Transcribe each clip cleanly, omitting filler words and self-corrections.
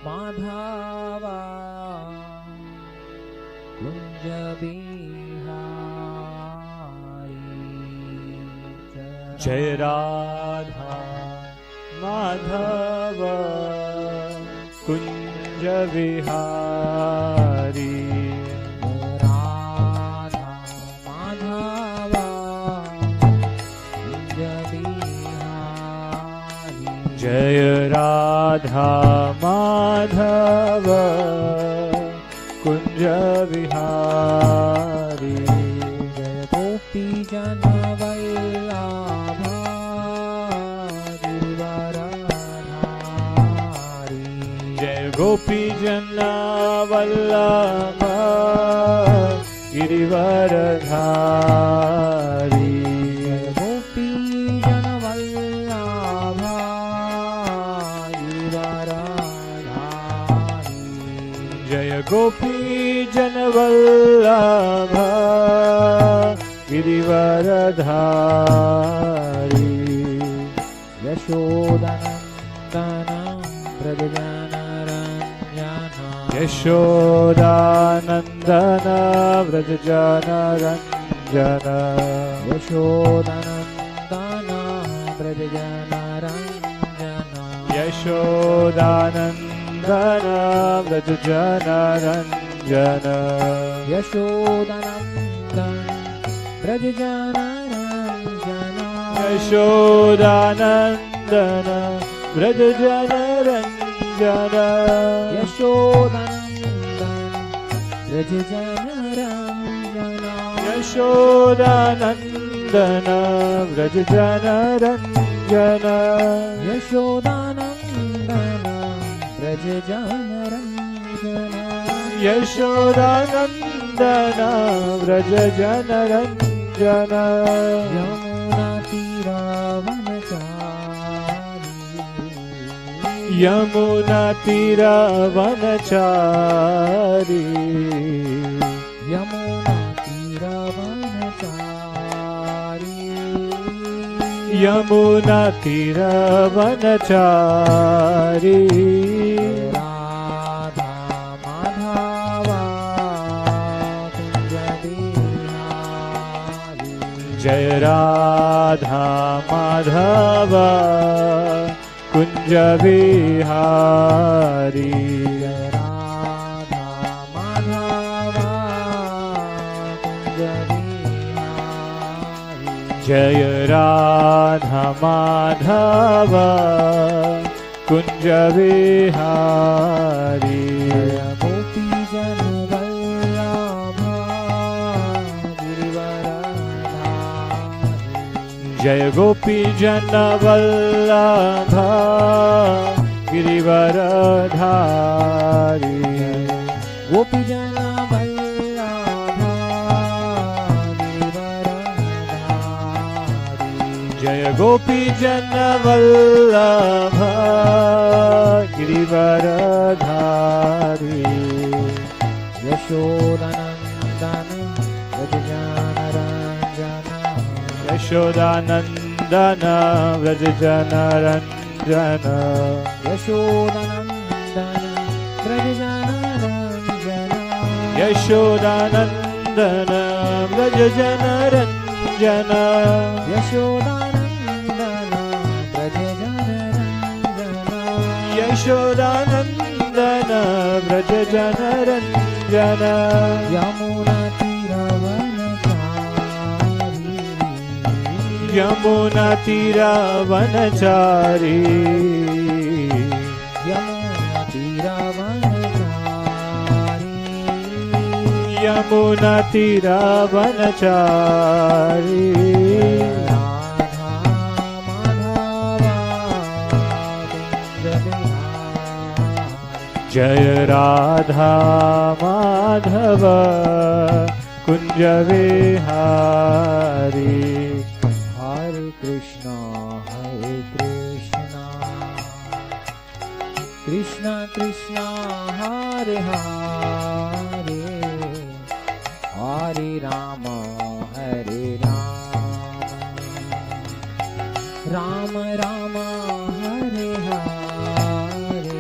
माधवा कुंज बिहारी जय राधा माधव कुंज विहारी राधा माधव कुंज बिहारी जय राधा माधव कुंज विहारी जय गोपी जन वल्लभ गिरिवरधारी जय गोपी जन वल्लभ गिरिवरधारी जय गोपी जन वल्लभ गिरिवरधारी जय गोपी जन वल्लभ गिरिवरधारी यशोदनन्दन व्रजजनरञ्जन यशोदानन्दन व्रजजनरञ्जन यशोदनन्दन व्रजजनरञ्जन यशोदानन्दन व्रजजनरञ्जन यशोदनन्दन व्रजजनरञ्जन यशोदानन्दन व्रजजनरञ्जन यशोदनन्दन व्रजजनरञ्जन यशोदानन्दन व्रजजनरञ्जन यशोदानन्दन व्रजजनरञ्जन यशोदानन्दन व्रजजनरञ्जन यमुनातीरवनचारी यमुनातीरवनचारी यमुनातीरवनचारी यमुनातीरवनचारी राधा माधवा कुंज बिहारी जय राधा माधव कुंज विहारी जय राधा माधवा कुंज बिहारी जय राधा माधव कुंज विहारी जय गोपी जन वल्लभ गिरिवरधारी जय गोपी जन वल्लभ गिरिवरधारी गोपी जन वल्लभ गिरिवरधारी जय गोपी जन वल्लभ गिरिवरधारी यशोदनन्दन व्रजजनरञ्जन यशोदानन्दन व्रजजनरञ्जन यशोदनन्दन व्रजजनरञ्जन यशोदानन्दन व्रजजनरञ्जन यशोदानन्दन व्रजजनरञ्जन यशोदानन्दन व्रजजनरञ्जन यमुनातीरवनचारी यमुनातीरवनचारी यमुनातीरवनचारी जय राधा माधव कुंज विहारी हरे Krishna Krishna Krishna Hare Hare Hare Ram Ram Ram Hare Hare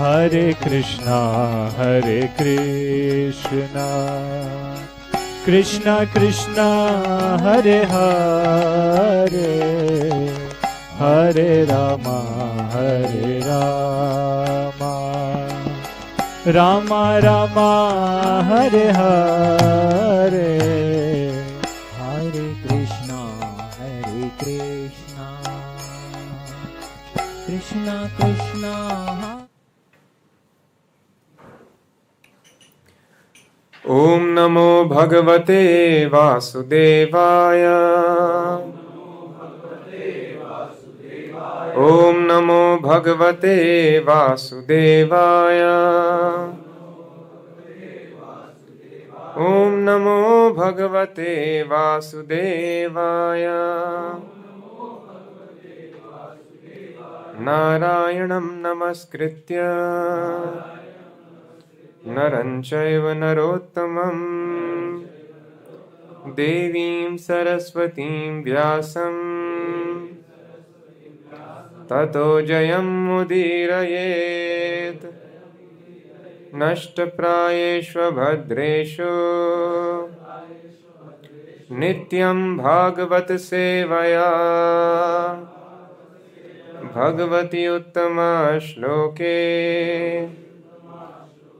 Hare Krishna, Krishna Krishna, Hare Hare, Hare Rama, Rama Rama, Hare Hare. Hare Krishna, Krishna Krishna. Om Namo Bhagavate Vasudevaya. Om Namo Bhagavate Vasudevaya. Om Namo Bhagavate Vasudevaya. Narayanam Namaskritya Naranchaiva Narottamam Devim Saraswatim Vyasam Tato Jayam Mudirayet Nashtaprayeshva Bhadreshu Nityam Bhagavat Sevaya Bhagavati Uttama Shloke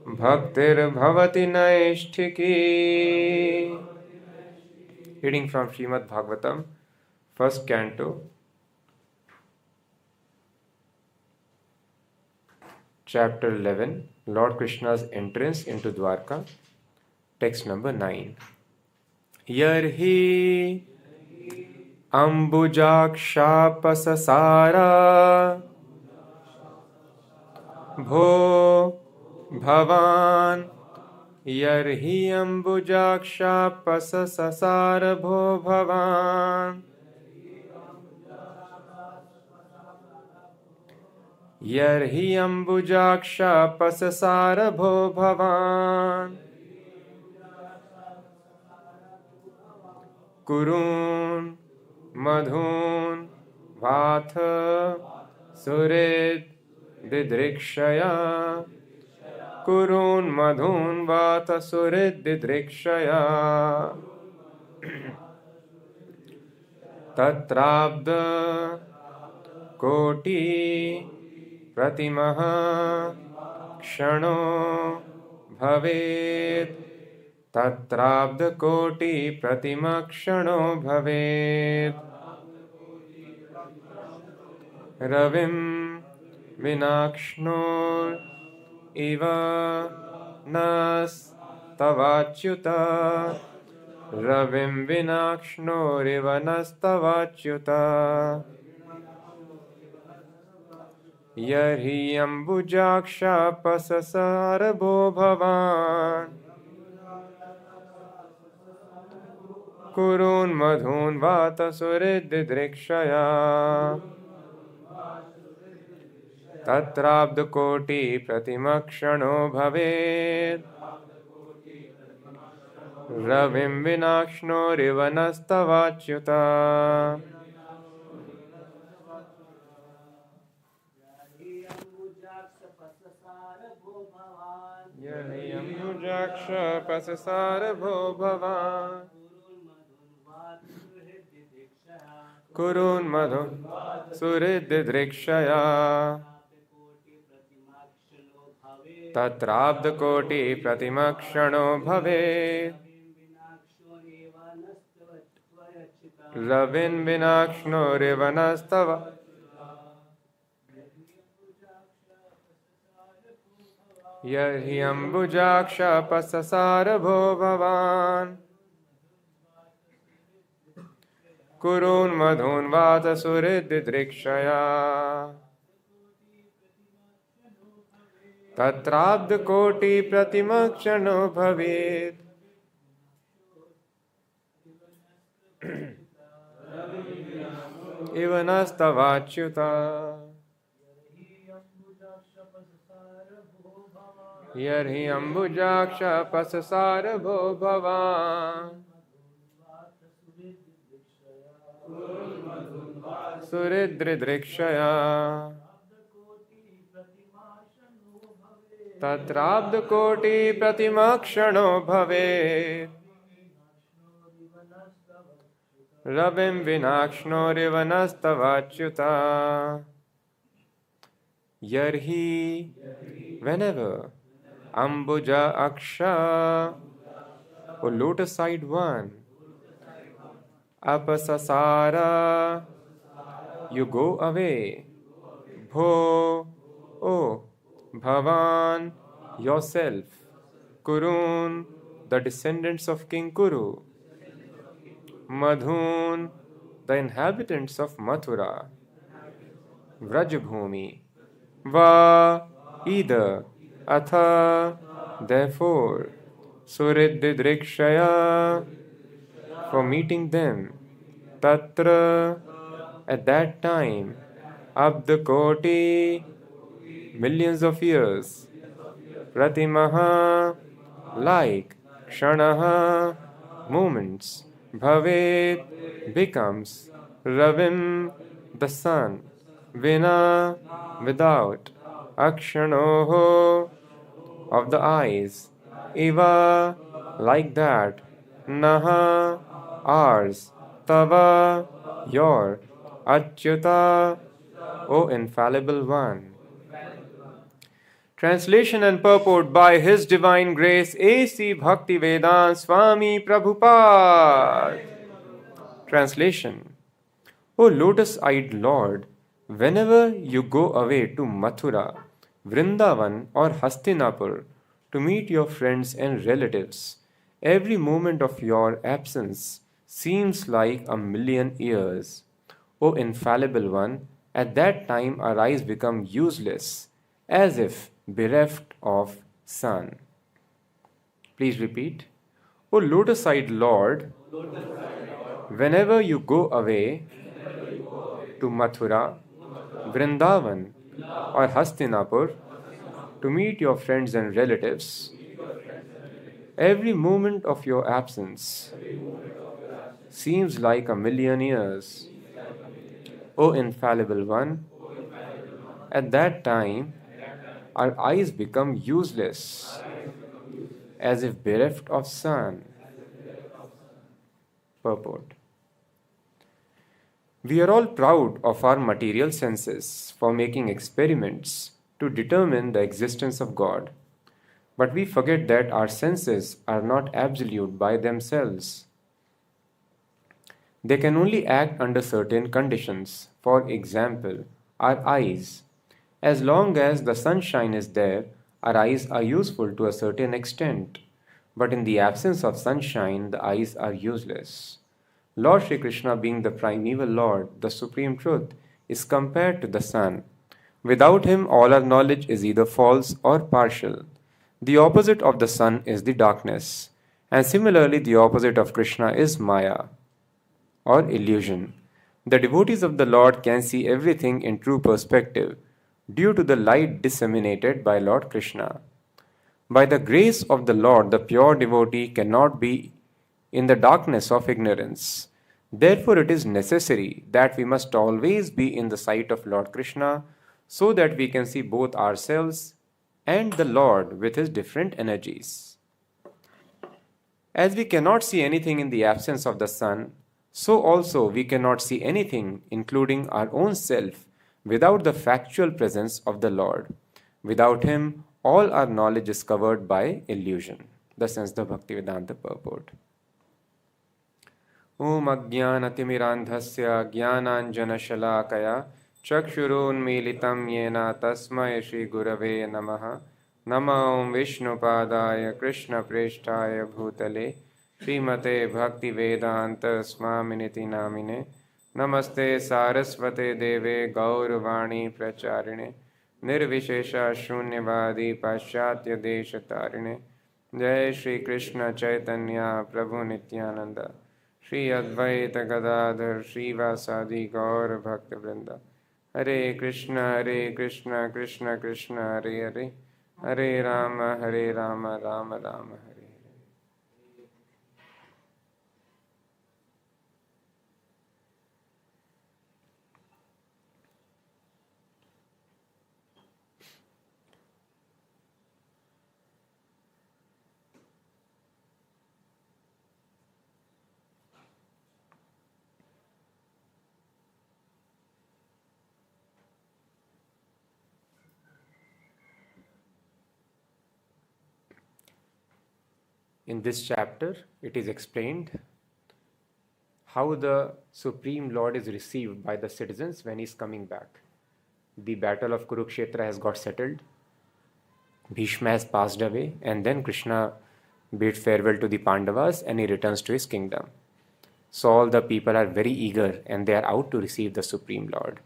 Bhaktir Bhavati Naishtiki. Reading from Śrīmad-Bhāgavatam, first canto, chapter 11, Lord Krishna's entrance into Dwarka, text number 9. Yarhi Ambujakshapasasara Bho Bhavan Yarhi Ambujakshapasasara Bho Bhavan Yarhi Ambujakshapasasara Bho Bhavan Kurun Madhun Vatha Surid Didrikshaya Kurun Madhun Vata Surid Didrikshaya Tatrabda Koti Pratimaha Kshano Bhavet Tatrabda Koti Pratima Kshano Bhavet Ravim Vinakshno Iva Nas Tavachyuta Ravim Vinakshno Iva Nas Tavachyuta Yarhi Ambujaksha Pasasara Bho Bhavan Kurun Madhun Vata Surid Didrikshaya Tatrabda Koti Pratimakshano Bhavet Ravim Vinakshno Rivanastavacyuta Yariyam Yujaksha Pasasara Bho Bhavan Kurun Madhun Surid Didrikshaya Tatrabda Koti Pratimakshano Bhave Ravin Vinakshno Rivanastava Yarhi Ambujaksha Pasasara Bho Bhavan Kurun Madhun Vata Surid Didrikshaya Tatrabda Koti Pratimakshano Bhavet Ivanastavacyuta Yarhi Ambujaksha Pasasara Bho Bhavan Suridridrikshaya तत्राब्धकोटि प्रतिमक्षणो भवेत् रविं विनाक्ष्णोरिव नस्तवाच्युता Yarhi, whenever Ambuja Aksha, O lotus side one, Apasasara, you go away, Bho, O, Bhavan, yourself, Kurun, the descendants of King Kuru, Madhun, the inhabitants of Mathura, Vrajabhumi, Va, either, Atha, therefore, Surididrikshaya, for meeting them, Tatra, at that time, Abdakoti, millions of years, Pratimaha, like, Kshanaha, moments, Bhavet, becomes, Ravim, the sun, Vina, without, Akshanoho, of the eyes, Eva, like that, Naha, ours, Tava, your, Achyuta, O infallible one. Translation and purport by His Divine Grace A.C. Bhaktivedanta Swami Prabhupada. Translation. O lotus-eyed Lord, whenever you go away to Mathura, Vrindavan or Hastinapur to meet your friends and relatives, every moment of your absence seems like 1,000,000 years. O infallible one, at that time our eyes become useless, as if bereft of sun. Please repeat. O lotus-eyed Lord, whenever you go away to Mathura, Vrindavan or Hastinapur to meet your friends and relatives, every moment of your absence seems like 1,000,000 years. O infallible one, at that time our eyes become useless, as if bereft of sun. Purport. We are all proud of our material senses for making experiments to determine the existence of God. But we forget that our senses are not absolute by themselves. They can only act under certain conditions. For example, our eyes. As long as the sunshine is there, our eyes are useful to a certain extent. But in the absence of sunshine, the eyes are useless. Lord Shri Krishna, being the primeval Lord, the Supreme Truth, is compared to the sun. Without him, all our knowledge is either false or partial. The opposite of the sun is the darkness. And similarly, the opposite of Krishna is Maya, or illusion. The devotees of the Lord can see everything in true perspective, due to the light disseminated by Lord Krishna. By the grace of the Lord, the pure devotee cannot be in the darkness of ignorance. Therefore, it is necessary that we must always be in the sight of Lord Krishna, so that we can see both ourselves and the Lord with his different energies. As we cannot see anything in the absence of the sun, so also we cannot see anything, including our own self, without the factual presence of the Lord. Without him, all our knowledge is covered by illusion. Thus ends the Bhaktivedanta purport. Om Ajnanatimmirandhasya Jnananjanashalakaya Chakshurunmilitam Yena Tasmai Shri Gurave Namaha Nama Om Vishnupadaya Krishna Preshtaya Bhutale Śrīmate Bhaktivedanta Swaminiti Namine Namaste Sarasvate Deve Gaurvani Pracharine Nirvishesha Shunyavadi Paschatya Deshatarine Jai Shri Krishna Chaitanya Prabhu Nityananda Shri Advaita Gadadhar Shri Vasadi Gaur Bhakta Vrinda Hare Krishna Krishna Krishna Hare Hare Hare Rama Rama Rama Hare. In this chapter, it is explained how the Supreme Lord is received by the citizens when he is coming back. The battle of Kurukshetra has got settled. Bhishma has passed away, and then Krishna bid farewell to the Pandavas and he returns to his kingdom. So all the people are very eager and they are out to receive the Supreme Lord.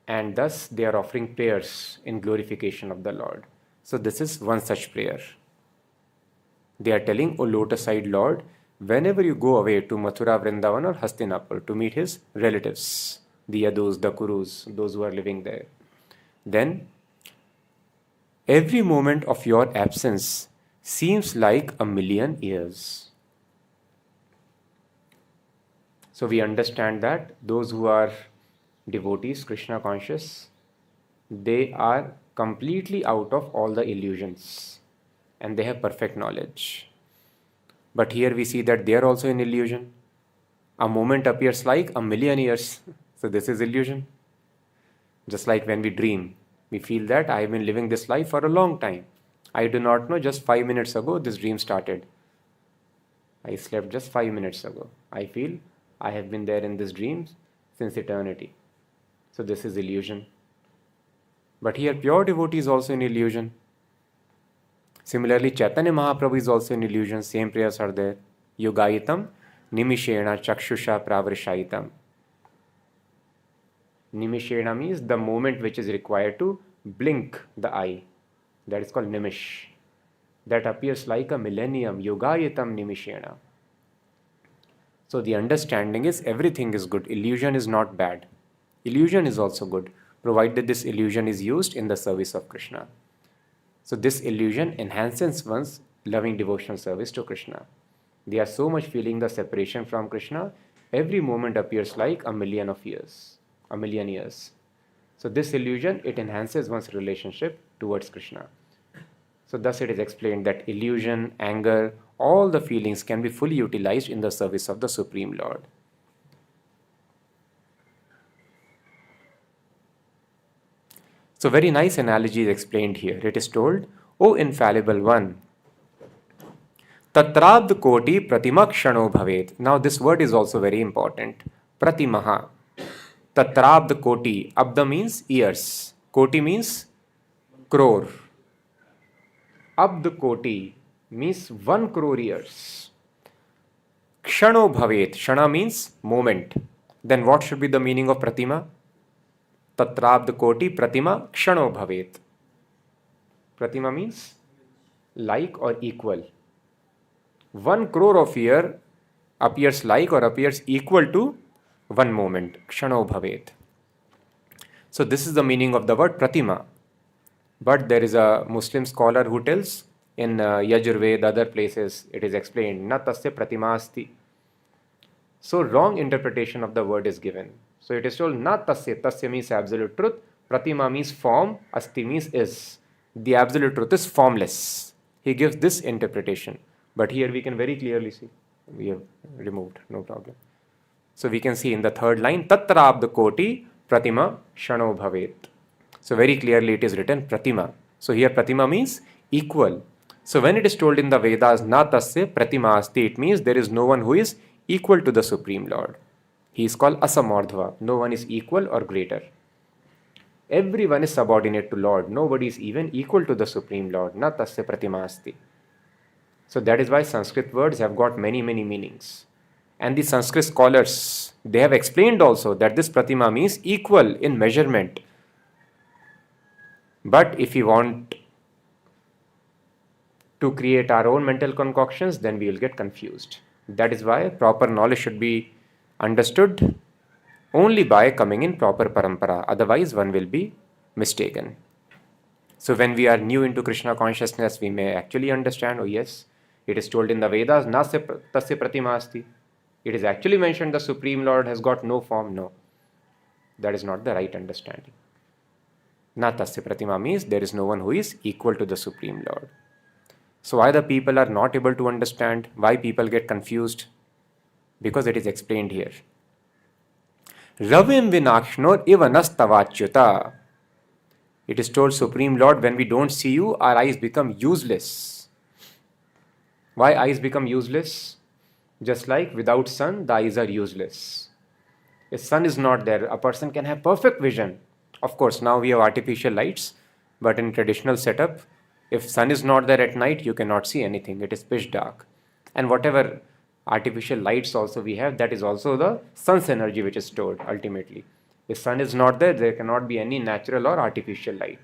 And thus they are offering prayers in glorification of the Lord. So this is one such prayer. They are telling, O lotus-eyed Lord, whenever you go away to Mathura, Vrindavan or Hastinapur to meet his relatives, the Yadus, the Kurus, those who are living there, then every moment of your absence seems like 1,000,000 years. So we understand that those who are devotees, Krishna conscious, they are completely out of all the illusions and they have perfect knowledge. But here we see that they are also in illusion. A moment appears like 1,000,000 years. So this is illusion. Just like when we dream, we feel that I have been living this life for a long time. I do not know, just 5 minutes ago this dream started. I slept just 5 minutes ago. I feel I have been there in this dream since eternity. So this is illusion. But here pure devotee is also in illusion. Similarly, Chaitanya Mahaprabhu is also in illusion. Same prayers are there. Yogayitam nimishena chakshusha pravarshaitam. Nimishena means the moment which is required to blink the eye. That is called nimish. That appears like a millennium. Yogayitam nimishena. So the understanding is everything is good. Illusion is not bad. Illusion is also good, provided this illusion is used in the service of Krishna. So this illusion enhances one's loving devotional service to Krishna. They are so much feeling the separation from Krishna, every moment appears like 1,000,000 of years, 1,000,000 years. So this illusion, it enhances one's relationship towards Krishna. So thus it is explained that illusion, anger, all the feelings can be fully utilized in the service of the Supreme Lord. So very nice analogy is explained here. It is told, O infallible one, tatrabd koti pratimakshano bhavet. Now this word is also very important. Pratimaha. Tatrabd koti. Abda means ears. Koti means crore. Abd koti means 1 crore years. Kshano bhavet. Kshana means moment. Then what should be the meaning of pratima? Tatrabd koti pratima kshano bhavet. Pratima means like or equal. 1 crore of year appears like or appears equal to 1 moment. Kshano bhavet. So this is the meaning of the word pratima. But there is a Muslim scholar who tells in Yajurveda, other places, it is explained, na tasya pratima asti. So wrong interpretation of the word is given. So it is told, na tasya. Tasya means absolute truth. Pratima means form. Asti means is. The absolute truth is formless. He gives this interpretation. But here we can very clearly see. We have removed, no problem. So we can see in the third line, tatrabd koti pratima shano bhavet. So very clearly it is written pratima. So here pratima means equal. So when it is told in the Vedas, na tasya pratima asti, it means there is no one who is equal to the Supreme Lord. He is called asamardhva. No one is equal or greater. Everyone is subordinate to Lord. Nobody is even equal to the Supreme Lord. Na tasya pratima asti. So that is why Sanskrit words have got many, many meanings. And the Sanskrit scholars, they have explained also that this pratima means equal in measurement. But if we want to create our own mental concoctions, then we will get confused. That is why proper knowledge should be understood only by coming in proper parampara. Otherwise, one will be mistaken. So when we are new into Krishna consciousness, we may actually understand, oh yes, it is told in the Vedas, na tasya pratima asti. It is actually mentioned the Supreme Lord has got no form. No. That is not the right understanding. Na tasya pratima means there is no one who is equal to the Supreme Lord. So why the people are not able to understand, why people get confused? Because it is explained here. Ravim vinakshno iva nastavachyuta. It is told, Supreme Lord, when we don't see you, our eyes become useless. Why eyes become useless? Just like without sun, the eyes are useless. If sun is not there, a person can have perfect vision. Of course, now we have artificial lights, but in traditional setup, if sun is not there at night, you cannot see anything. It is pitch dark. And whatever artificial lights also we have, that is also the sun's energy which is stored ultimately. If sun is not there, there cannot be any natural or artificial light.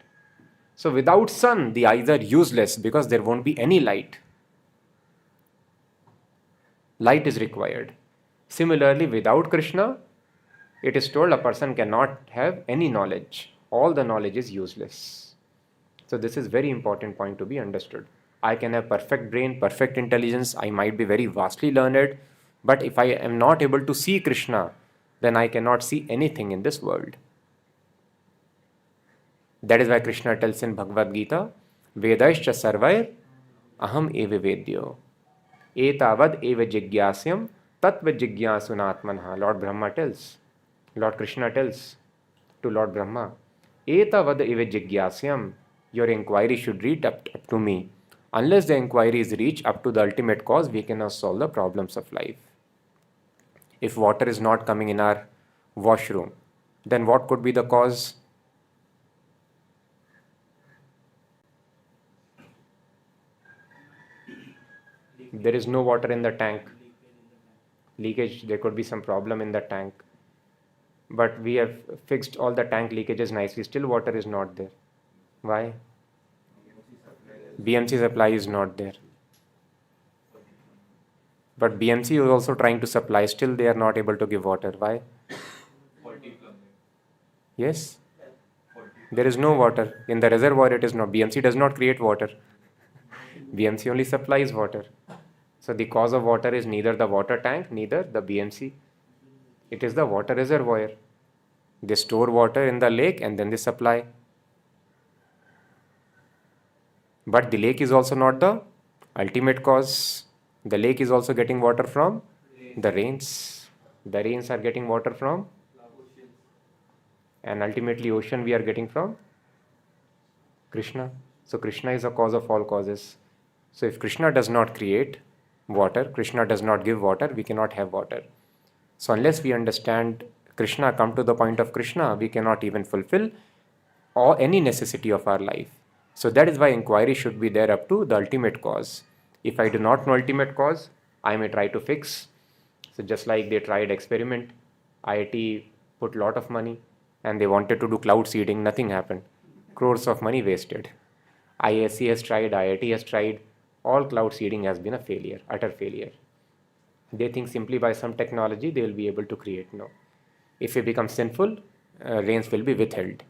So without sun, the eyes are useless because there won't be any light. Light is required. Similarly, without Krishna, it is told a person cannot have any knowledge. All the knowledge is useless. So this is very important point to be understood. I can have perfect brain, perfect intelligence, I might be very vastly learned, but if I am not able to see Krishna, then I cannot see anything in this world. That is why Krishna tells in Bhagavad Gita, Vedaischa sarvair aham eva vedyo. Etavad eva jigyasyam tattva jigyasunatmanha. Lord Brahma tells, Lord Krishna tells to Lord Brahma, Etavad eva jigyasyam. Your inquiry should reach up to me. Unless the inquiries reach up to the ultimate cause, we cannot solve the problems of life. If water is not coming in our washroom, then what could be the cause? There is no water in the tank. Leakage, there could be some problem in the tank. But we have fixed all the tank leakages nicely, still water is not there. Why? BMC supply is not there. But BMC is also trying to supply, still they are not able to give water. Why? Yes? There is no water. In the reservoir it is not. BMC does not create water. BMC only supplies water. So the cause of water is neither the water tank, neither the BMC. It is the water reservoir. They store water in the lake and then they supply. But the lake is also not the ultimate cause. The lake is also getting water from the rains. The rains are getting water from, and ultimately ocean we are getting from Krishna. So Krishna is the cause of all causes. So if Krishna does not create water, Krishna does not give water, we cannot have water. So unless we understand Krishna, come to the point of Krishna, we cannot even fulfill or any necessity of our life. So that is why inquiry should be there up to the ultimate cause. If I do not know ultimate cause, I may try to fix. So just like they tried experiment, IIT put lot of money and they wanted to do cloud seeding, nothing happened. Crores of money wasted. ISC has tried, IIT has tried, all cloud seeding has been a failure, utter failure. They think simply by some technology they will be able to create. No. If we become sinful, rains will be withheld.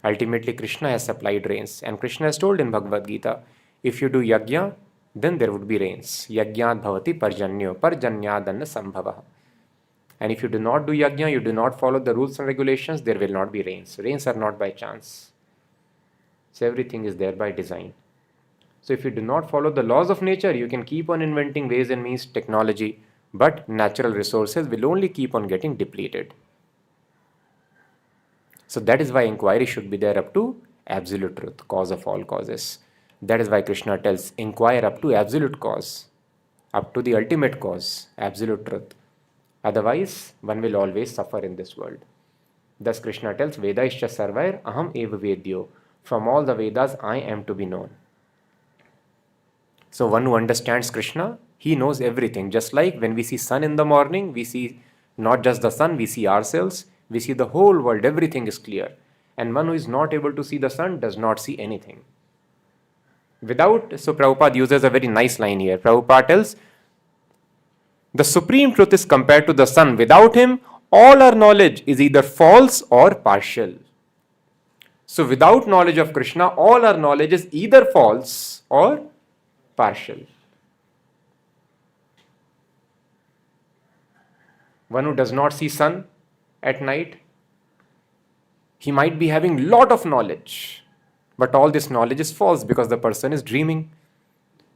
Ultimately, Krishna has supplied rains. And Krishna has told in Bhagavad Gita, if you do yajna, then there would be rains. Yajnat bhavati parjanyo, parjanyadanna sambhava. And if you do not do yajna, you do not follow the rules and regulations, there will not be rains. Rains are not by chance. So everything is there by design. So if you do not follow the laws of nature, you can keep on inventing ways and means, technology, but natural resources will only keep on getting depleted. So that is why inquiry should be there up to absolute truth, cause of all causes. That is why Krishna tells, inquire up to absolute cause, up to the ultimate cause, absolute truth. Otherwise, one will always suffer in this world. Thus Krishna tells, Vedaischa sarvair aham eva vedyo. From all the Vedas, I am to be known. So one who understands Krishna, he knows everything. Just like when we see sun in the morning, we see not just the sun, we see ourselves. We see the whole world, everything is clear. And one who is not able to see the sun does not see anything. So Prabhupada uses a very nice line here. Prabhupada tells, the supreme truth is compared to the sun. Without him, all our knowledge is either false or partial. So without knowledge of Krishna, all our knowledge is either false or partial. One who does not see sun at night, he might be having lot of knowledge, but all this knowledge is false because the person is dreaming.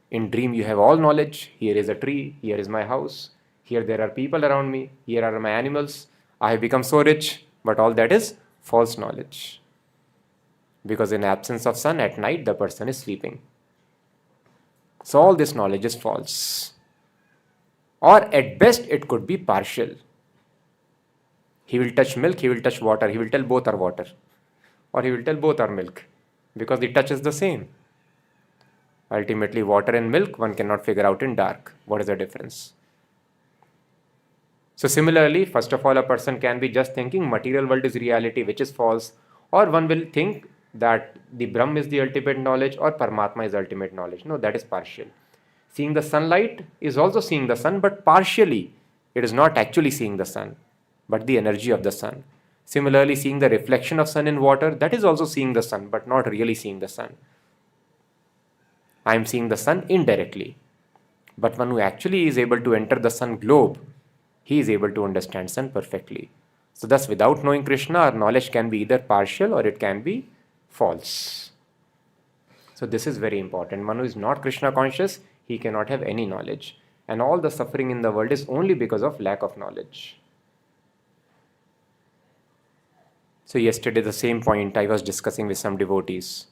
In dream you have all knowledge. Here is a tree, here is my house, here there are people around me, here are my animals, I have become so rich, but all that is false knowledge. because in absence of sun at night the person is sleeping. So all this knowledge is false. Or at best it could be partial. He will touch milk, he will touch water, he will tell both are water. Or he will tell both are milk, because the touch is the same. Ultimately, water and milk, one cannot figure out in dark. What is the difference? So similarly, first of all, a person can be just thinking material world is reality, which is false. Or one will think that the Brahm is the ultimate knowledge or Paramatma is ultimate knowledge. No, that is partial. Seeing the sunlight is also seeing the sun, but partially. It is not actually seeing the sun, but the energy of the sun. Similarly, seeing the reflection of sun in water, that is also seeing the sun, but not really seeing the sun. I am seeing the sun indirectly. But one who actually is able to enter the sun globe, he is able to understand sun perfectly. So thus, without knowing Krishna, our knowledge can be either partial or it can be false. So this is very important. One who is not Krishna conscious, he cannot have any knowledge. And all the suffering in the world is only because of lack of knowledge. So yesterday, the same point I was discussing with some devotees.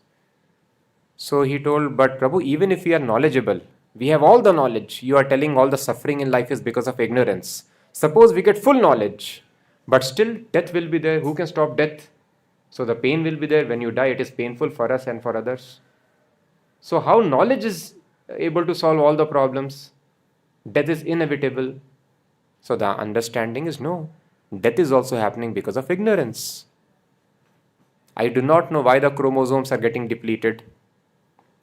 So he told, but Prabhu, even if we are knowledgeable, we have all the knowledge. You are telling all the suffering in life is because of ignorance. Suppose we get full knowledge, but still death will be there. Who can stop death? So the pain will be there. When you die, it is painful for us and for others. So how knowledge is able to solve all the problems? Death is inevitable. So the understanding is no. Death is also happening because of ignorance. I do not know why the chromosomes are getting depleted,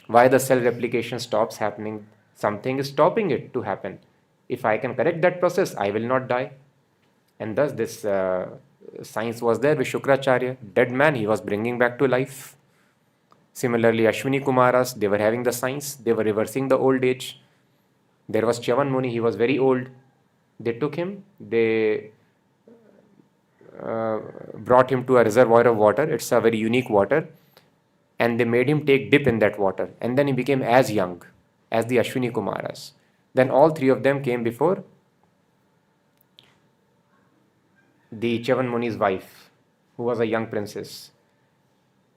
why the cell replication stops happening. Something is stopping it to happen. If I can correct that process, I will not die. And thus this science was there with Shukracharya. Dead man, he was bringing back to life. Similarly, Ashwini Kumaras, they were having the science. They were reversing the old age. There was Chavan Muni, he was very old. They took him, they brought him to a reservoir of water. It's a very unique water. And they made him take dip in that water. And then he became as young as the Ashwini Kumaras. Then all three of them came before the Chavan Muni's wife, who was a young princess.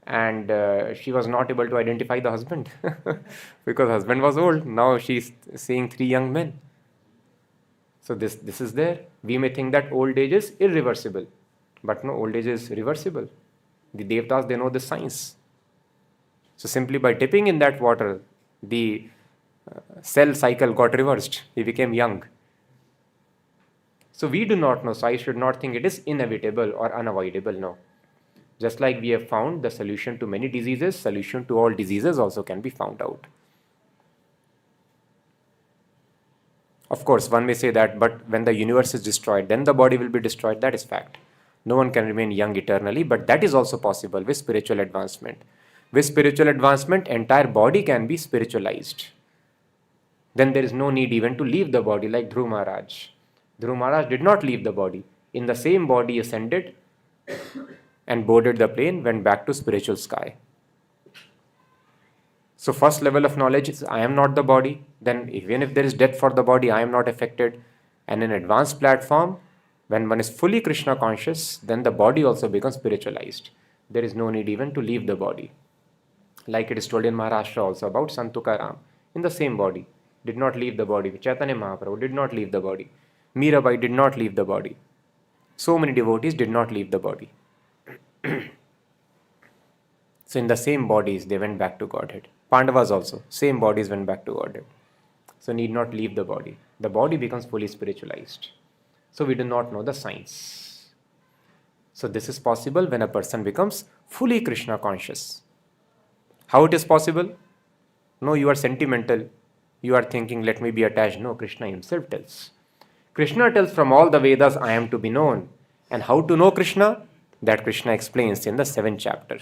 And she was not able to identify the husband because husband was old. Now she's seeing three young men. So this is there. We may think that old age is irreversible. But no, old age is reversible. The Devtas, they know the science. So simply by dipping in that water, the cell cycle got reversed. He became young. So we do not know. So I should not think it is inevitable or unavoidable. No. Just like we have found the solution to many diseases, solution to all diseases also can be found out. Of course, one may say that, but when the universe is destroyed, then the body will be destroyed. That is fact. No one can remain young eternally, but that is also possible with spiritual advancement. With spiritual advancement, entire body can be spiritualized. Then there is no need even to leave the body like Dhruv Maharaj. Dhruv Maharaj did not leave the body. In the same body ascended and boarded the plane, went back to spiritual sky. So first level of knowledge is I am not the body. Then even if there is death for the body, I am not affected. And in advanced platform, when one is fully Krishna conscious, then the body also becomes spiritualized. There is no need even to leave the body. Like it is told in Maharashtra also about Sant Tukaram. In the same body, did not leave the body. Chaitanya Mahaprabhu did not leave the body. Mirabai did not leave the body. So many devotees did not leave the body. So in the same bodies, they went back to Godhead. Pandavas also, same bodies went back to Godhead. So need not leave the body. The body becomes fully spiritualized. So we do not know the science. So this is possible when a person becomes fully Krishna conscious. How it is possible? No, you are sentimental. You are thinking, let me be attached. No, Krishna himself tells. Krishna tells from all the Vedas, I am to be known. And how to know Krishna? That Krishna explains in the 7th chapter.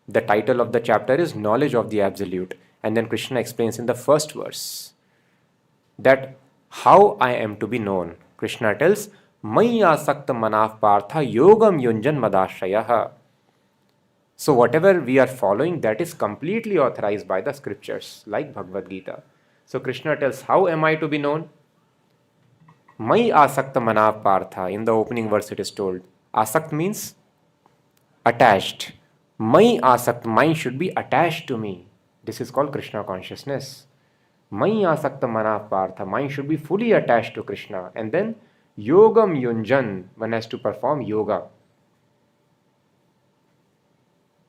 The title of the chapter is Knowledge of the Absolute. And then Krishna explains in the first verse that how I am to be known. Krishna tells, Maya Sakta Manaf Partha Yogam Yunjan Madashayaha. So whatever we are following, that is completely authorized by the scriptures, like Bhagavad Gita. So Krishna tells, how am I to be known? Mai asakta manaf partha. In the opening verse it is told. Asakt means attached. Mai asakt, mind should be attached to me. This is called Krishna consciousness. Mai asakta mana partha, mind should be fully attached to Krishna. And then yogam yunjan, one has to perform yoga.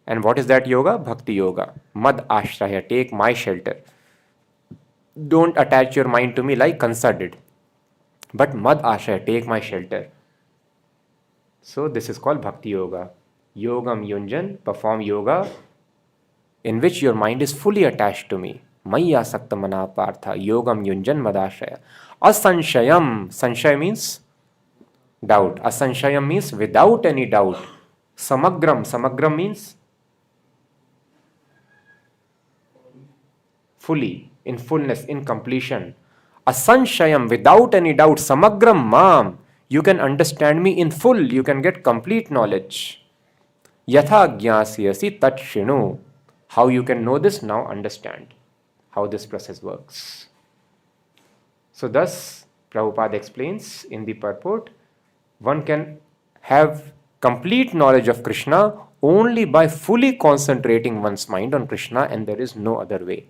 And what is that yoga? Bhakti yoga. Mad ashraya, take my shelter. Don't attach your mind to me like Kansa did. But mad ashraya, take my shelter. So this is called Bhakti yoga. Yogam yunjan, perform yoga in which your mind is fully attached to me. Maya sakta mana partha, yogam yunjan madashraya. Asanshayam, sanshaya means doubt. Asanshayam means without any doubt. Samagram, samagram means fully, in fullness, in completion. Asanshayam, without any doubt. Samagram mam, you can understand me in full, you can get complete knowledge. Yatha jnasiyasi tat shrinu. How you can know this? Now understand how this process works. So thus, Prabhupada explains in the purport, one can have complete knowledge of Krishna only by fully concentrating one's mind on Krishna, and there is no other way.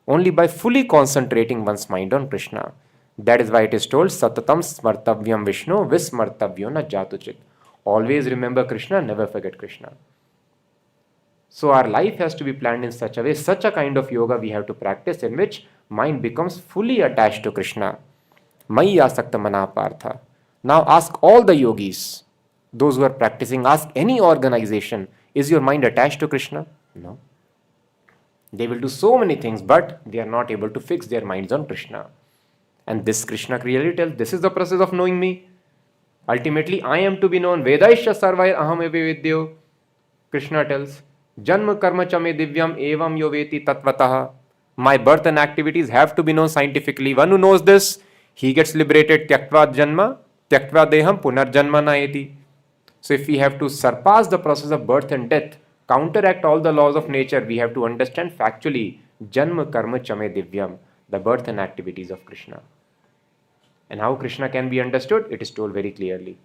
Only by fully concentrating one's mind on Krishna. That is why it is told, Satatam smartavyam Vishnu vismartavyo na jatuchit. Always remember Krishna, never forget Krishna. So our life has to be planned in such a way, such a kind of yoga we have to practice in which mind becomes fully attached to Krishna. Mai asakta mana partha. Now ask all the yogis, those who are practicing, ask any organization, is your mind attached to Krishna? No. They will do so many things, but they are not able to fix their minds on Krishna. And this Krishna clearly tells, this is the process of knowing me. Ultimately, I am to be known. Vedaisya sarvair aham eva vidyo. Krishna tells, Janma karma chame divyam evam yoveti tatvataha. My birth and activities have to be known scientifically. One who knows this, he gets liberated. Tyaktva janma, tyaktva deham punarjanma naeti. So if we have to surpass the process of birth and death, counteract all the laws of nature, we have to understand factually Janma karma chame divyam, the birth and activities of Krishna. And how Krishna can be understood? It is told very clearly.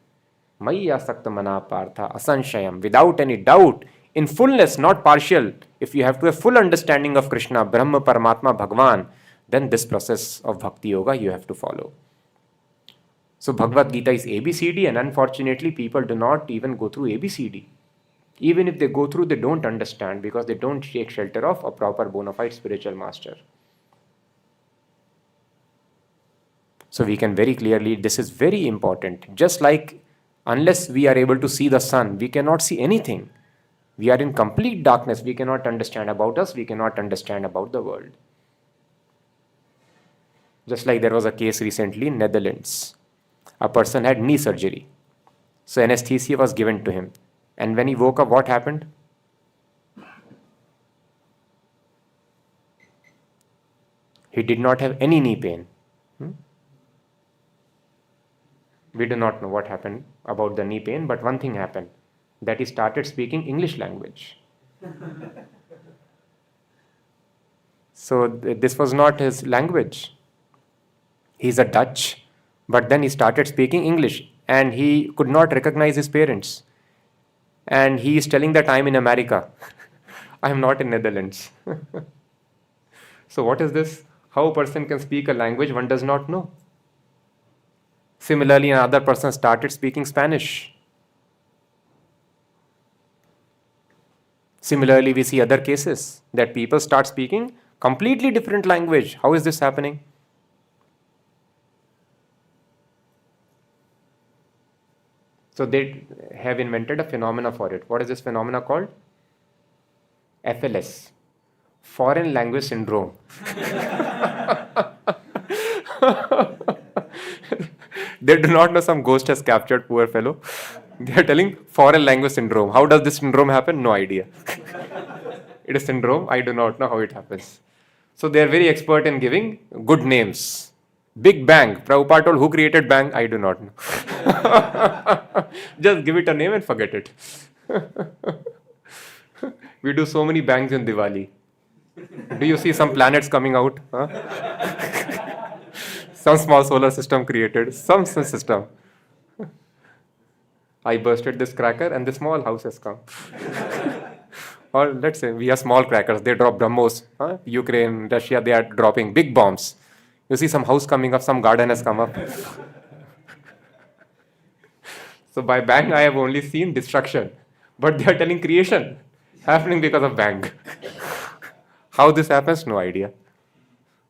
Maya sakta mana partha asanshayam, without any doubt, in fullness, not partial. If you have to have full understanding of Krishna, Brahma, Paramatma, Bhagwan, then this process of Bhakti Yoga you have to follow. So Bhagavad Gita is ABCD, and unfortunately people do not even go through ABCD. Even if they go through, they don't understand because they don't take shelter of a proper bona fide spiritual master. So we can very clearly, this is very important. Just like unless we are able to see the sun, we cannot see anything. We are in complete darkness. We cannot understand about us. We cannot understand about the world. Just like there was a case recently in Netherlands. A person had knee surgery. So anesthesia was given to him. And when he woke up, what happened? He did not have any knee pain. We do not know what happened about the knee pain, but one thing happened, that he started speaking English language. So this was not his language. He's a Dutch, but then he started speaking English and he could not recognize his parents. And he is telling that I am in America. I am not in Netherlands. So what is this? How a person can speak a language one does not know? Similarly, another person started speaking Spanish. Similarly, we see other cases that people start speaking completely different language. How is this happening? So they have invented a phenomena for it. What is this phenomena called? FLS, Foreign Language Syndrome. They do not know some ghost has captured poor fellow. They are telling foreign language syndrome. How does this syndrome happen? No idea. It is syndrome. I do not know how it happens. So they are very expert in giving good names. Big Bang. Prabhupada told, who created Bang? I do not know. Just give it a name and forget it. We do so many bangs in Diwali. Do you see some planets coming out? Huh? Some small solar system created. Some system. I bursted this cracker and the small house has come. Or let's say we have small crackers, they drop BrahMos. Ukraine, Russia, they are dropping big bombs. You see some house coming up, some garden has come up. So by bang, I have only seen destruction. But they are telling creation happening because of bang. How this happens, no idea.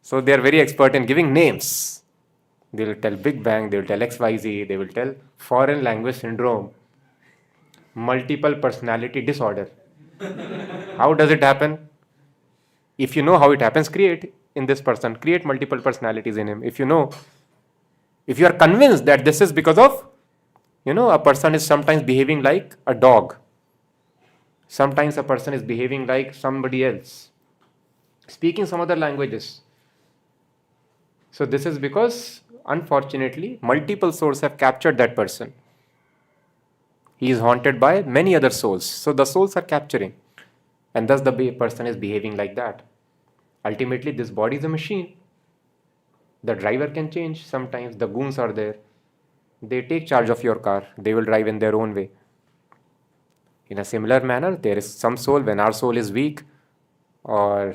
So they are very expert in giving names. They will tell Big Bang, they will tell XYZ, they will tell foreign language syndrome, multiple personality disorder. How does it happen? If you know how it happens, create in this person, create multiple personalities in him. If you are convinced that this is because of, a person is sometimes behaving like a dog. Sometimes a person is behaving like somebody else, speaking some other languages. So this is because, unfortunately, multiple souls have captured that person. He is haunted by many other souls. So the souls are capturing. And thus the person is behaving like that. Ultimately, this body is a machine. The driver can change. Sometimes the goons are there. They take charge of your car. They will drive in their own way. In a similar manner, there is some soul, when our soul is weak or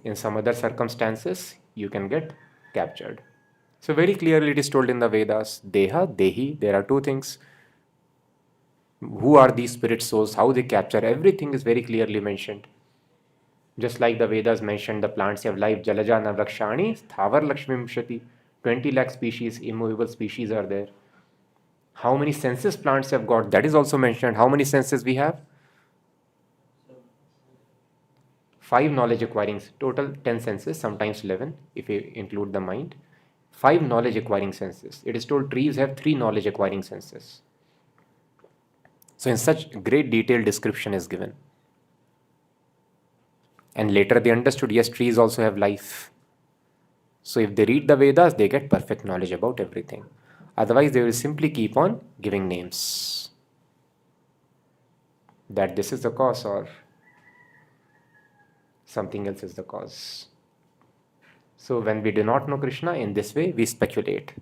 in some other circumstances, you can get captured. So very clearly it is told in the Vedas, Deha, Dehi, there are two things. Who are these spirit souls, how they capture, everything is very clearly mentioned. Just like the Vedas mentioned, the plants have life, Jalaja Navrakshani, Thavar Lakshmim Shati, 20 lakh species, immovable species are there. How many senses plants have got, that is also mentioned. How many senses we have? 5 knowledge acquiring, total 10 senses, sometimes 11 if you include the mind. 5 knowledge acquiring senses. It is told trees have 3 knowledge acquiring senses. So in such great detailed description is given. And later they understood, yes, trees also have life. So if they read the Vedas, they get perfect knowledge about everything. Otherwise, they will simply keep on giving names. That this is the cause or something else is the cause. So when we do not know Krishna, in this way, we speculate.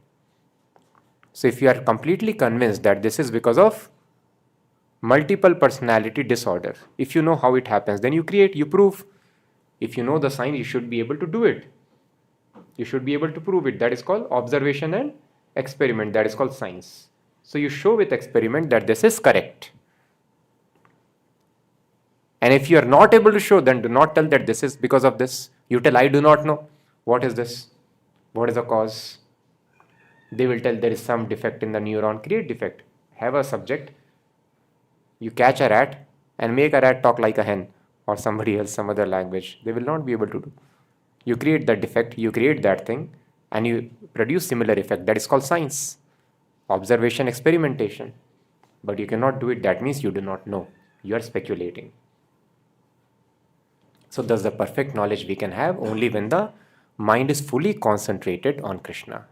So if you are completely convinced that this is because of multiple personality disorder, if you know how it happens, then you create, you prove. If you know the sign, you should be able to do it. You should be able to prove it. That is called observation and experiment. That is called science. So you show with experiment that this is correct. And if you are not able to show, then do not tell that this is because of this. You tell, I do not know. What is this? What is the cause? They will tell there is some defect in the neuron. Create defect. Have a subject. You catch a rat and make a rat talk like a hen or somebody else, some other language. They will not be able to do. You create that defect, you create that thing, and you produce similar effect. That is called science. Observation, experimentation. But you cannot do it. That means you do not know. You are speculating. So thus the perfect knowledge we can have only when the mind is fully concentrated on Krishna.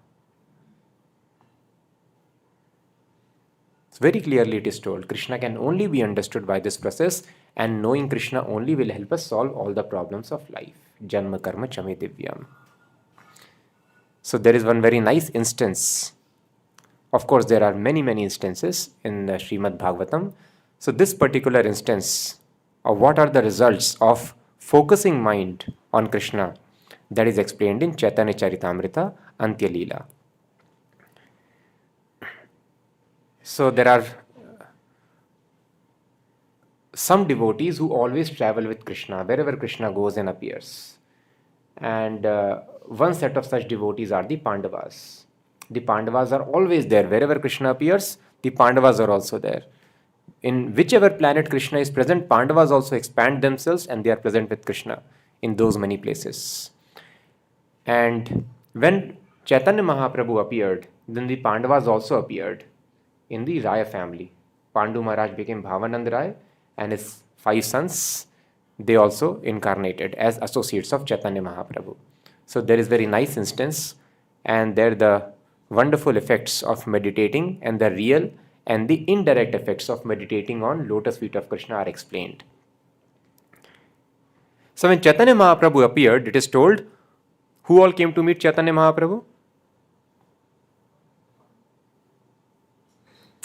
So very clearly it is told, Krishna can only be understood by this process, and knowing Krishna only will help us solve all the problems of life. Janma karma chame divyam. So there is one very nice instance. Of course, there are many instances in the Śrīmad-Bhāgavatam. So this particular instance of what are the results of focusing mind on Krishna, that is explained in Chaitanya Charitamrita Antya Leela. So there are some devotees who always travel with Krishna wherever Krishna goes and appears. And one set of such devotees are the Pandavas. The Pandavas are always there. Wherever Krishna appears, the Pandavas are also there. In whichever planet Krishna is present, Pandavas also expand themselves and they are present with Krishna in those many places. And when Chaitanya Mahaprabhu appeared, then the Pandavas also appeared in the Raya family. Pandu Maharaj became Bhavanand Rai, and his 5 sons, they also incarnated as associates of Chaitanya Mahaprabhu. So there is very nice instance, and there the wonderful effects of meditating and the real and the indirect effects of meditating on lotus feet of Krishna are explained. So when Chaitanya Mahaprabhu appeared, it is told, who all came to meet Chaitanya Mahaprabhu?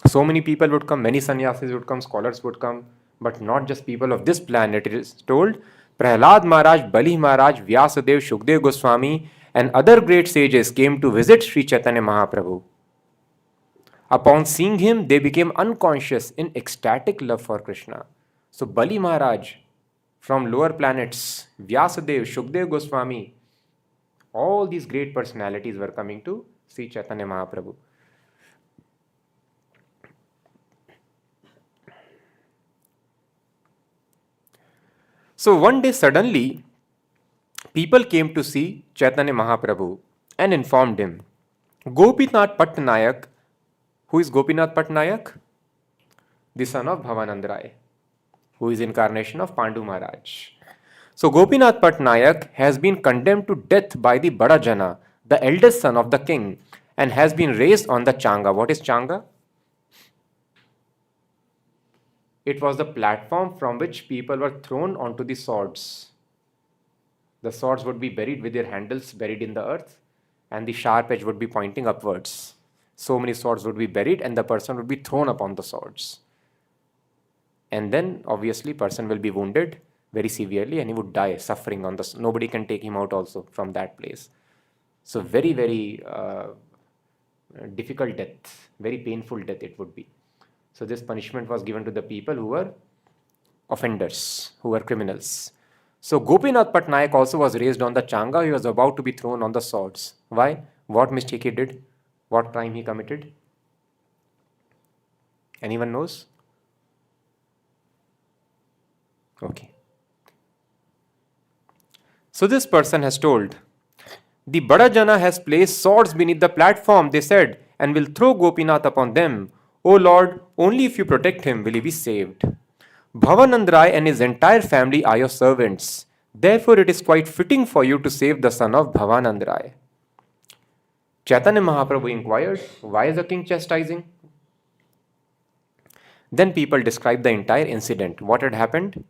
So many people would come, many sannyasis would come, scholars would come, but not just people of this planet. It is told, Prahlāda Mahārāja, Bali Mahārāja, Vyasadeva, Shukdev Goswami, and other great sages came to visit Sri Chaitanya Mahaprabhu. Upon seeing him, they became unconscious in ecstatic love for Krishna. So Bali Maharaj from lower planets, Vyasadeva, Shukdev Goswami, all these great personalities were coming to Sri Chaitanya Mahaprabhu. So one day suddenly, people came to see Chaitanya Mahaprabhu and informed him, Gopinath Patnayak, who is Gopinath Patnayak? The son of Bhavanand Rai, who is incarnation of Pandu Maharaj. So Gopinath Patnayak has been condemned to death by the Bada Jana, the eldest son of the king, and has been raised on the Changa. What is Changa? It was the platform from which people were thrown onto the swords. The swords would be buried with their handles buried in the earth, and the sharp edge would be pointing upwards. So many swords would be buried, and the person would be thrown upon the swords. And then, obviously, person will be wounded very severely, and he would die, suffering on the. Nobody can take him out also from that place. So very, very difficult death, very painful death it would be. So this punishment was given to the people who were offenders, who were criminals. So Gopinath Patnaik also was raised on the Changa. He was about to be thrown on the swords. Why? What mistake he did? What crime he committed? Anyone knows? Okay. So this person has told, the Bada Jana has placed swords beneath the platform, they said, and will throw Gopinath upon them. O Lord, only if you protect him will he be saved. Bhavanand Rai and his entire family are your servants. Therefore, it is quite fitting for you to save the son of Bhavanand Rai. Chaitanya Mahaprabhu inquired, why is the king chastising? Then people described the entire incident. What had happened?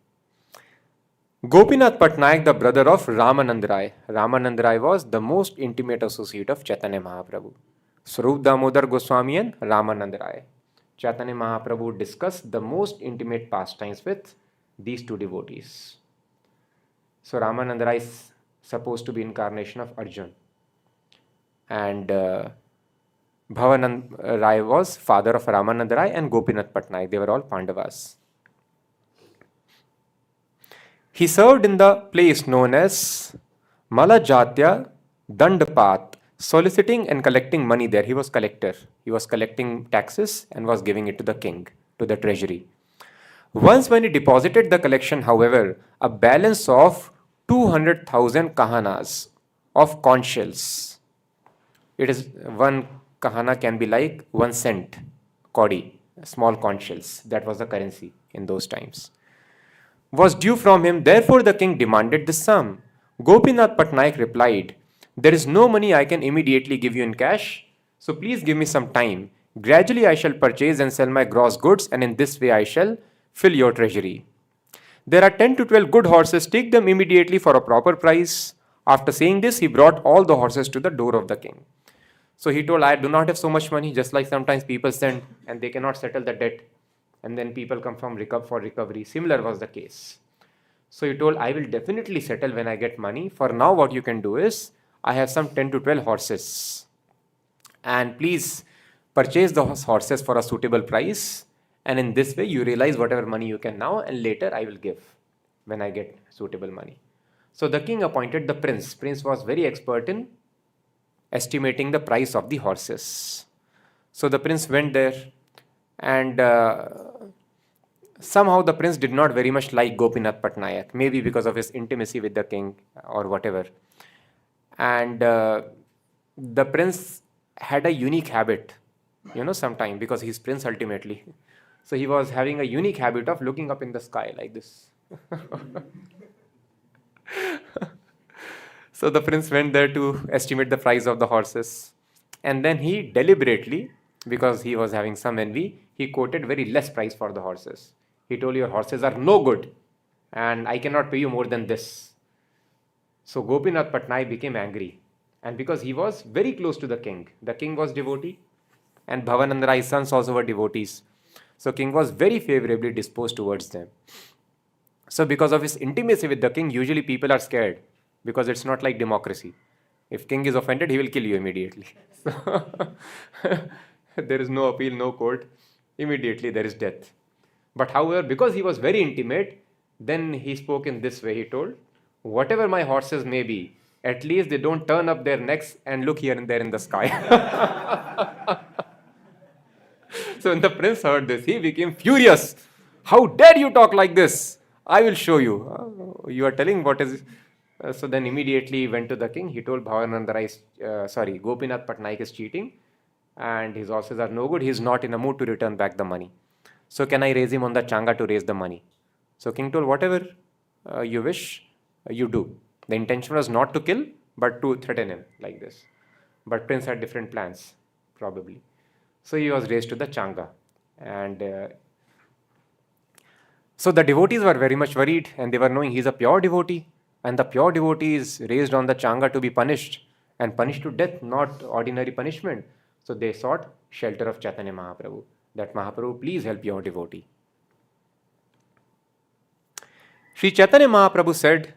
Gopinath Patnaik, the brother of Ramanand Rai. Ramanand Rai was the most intimate associate of Chaitanya Mahaprabhu. Swarup Damodar Goswami and Ramanand Rai. Chaitanya Mahaprabhu discussed the most intimate pastimes with these two devotees. So Ramanand Rai is supposed to be incarnation of Arjun. And Bhavanand Rai was father of Ramanand Rai and Gopinath Patnaik. They were all Pandavas. He served in the place known as Malajatya Dandapat, soliciting and collecting money there. He was collector. He was collecting taxes and was giving it to the king, to the treasury. Once when he deposited the collection, however, a balance of 200,000 kahanas of conch shells. It is one kahana can be like 1 cent, kaudi, small conch shells. That was the currency in those times. Was due from him. Therefore, the king demanded the sum. Gopinath Patnaik replied, there is no money I can immediately give you in cash, so please give me some time. Gradually I shall purchase and sell my gross goods, and in this way I shall fill your treasury. There are 10 to 12 good horses, take them immediately for a proper price. After saying this, he brought all the horses to the door of the king. So he told, I do not have so much money, just like sometimes people send and they cannot settle the debt, and then people come from for recovery. Similar was the case. So he told, I will definitely settle when I get money. For now, what you can do is, I have some 10 to 12 horses, and please purchase those horses for a suitable price, and in this way you realize whatever money you can now, and later I will give when I get suitable money. So the king appointed the prince. Prince was very expert in estimating the price of the horses. So the prince went there, and somehow the prince did not very much like Gopinath Patnaik, maybe because of his intimacy with the king or whatever. And the prince had a unique habit, sometime, because he's prince ultimately. So he was having a unique habit of looking up in the sky like this. So the prince went there to estimate the price of the horses. And then he deliberately, because he was having some envy, he quoted very less price for the horses. He told, your horses are no good, and I cannot pay you more than this. So Gopinath Patnaik became angry, and because he was very close to the king was devotee, and Bhavananda Rai's sons also were devotees. So king was very favorably disposed towards them. So because of his intimacy with the king, usually people are scared because it's not like democracy. If king is offended, he will kill you immediately. So there is no appeal, no court. Immediately there is death. But however, because he was very intimate, then he spoke in this way. He told, whatever my horses may be, at least they don't turn up their necks and look here and there in the sky. So when the prince heard this, he became furious. How dare you talk like this? I will show you. You are telling what is... so then immediately he went to the king. He told Bhavananda Rai, Gopinath Patnaik is cheating and his horses are no good. He is not in a mood to return back the money. So can I raise him on the changa to raise the money? So king told, whatever you wish, you do. The intention was not to kill, but to threaten him like this. But prince had different plans, probably. So he was raised to the changa. And so the devotees were very much worried and they were knowing he's a pure devotee. And the pure devotee is raised on the changa to be punished and punished to death, not ordinary punishment. So they sought shelter of Chaitanya Mahaprabhu. That Mahaprabhu, please help your devotee. Sri Chaitanya Mahaprabhu said,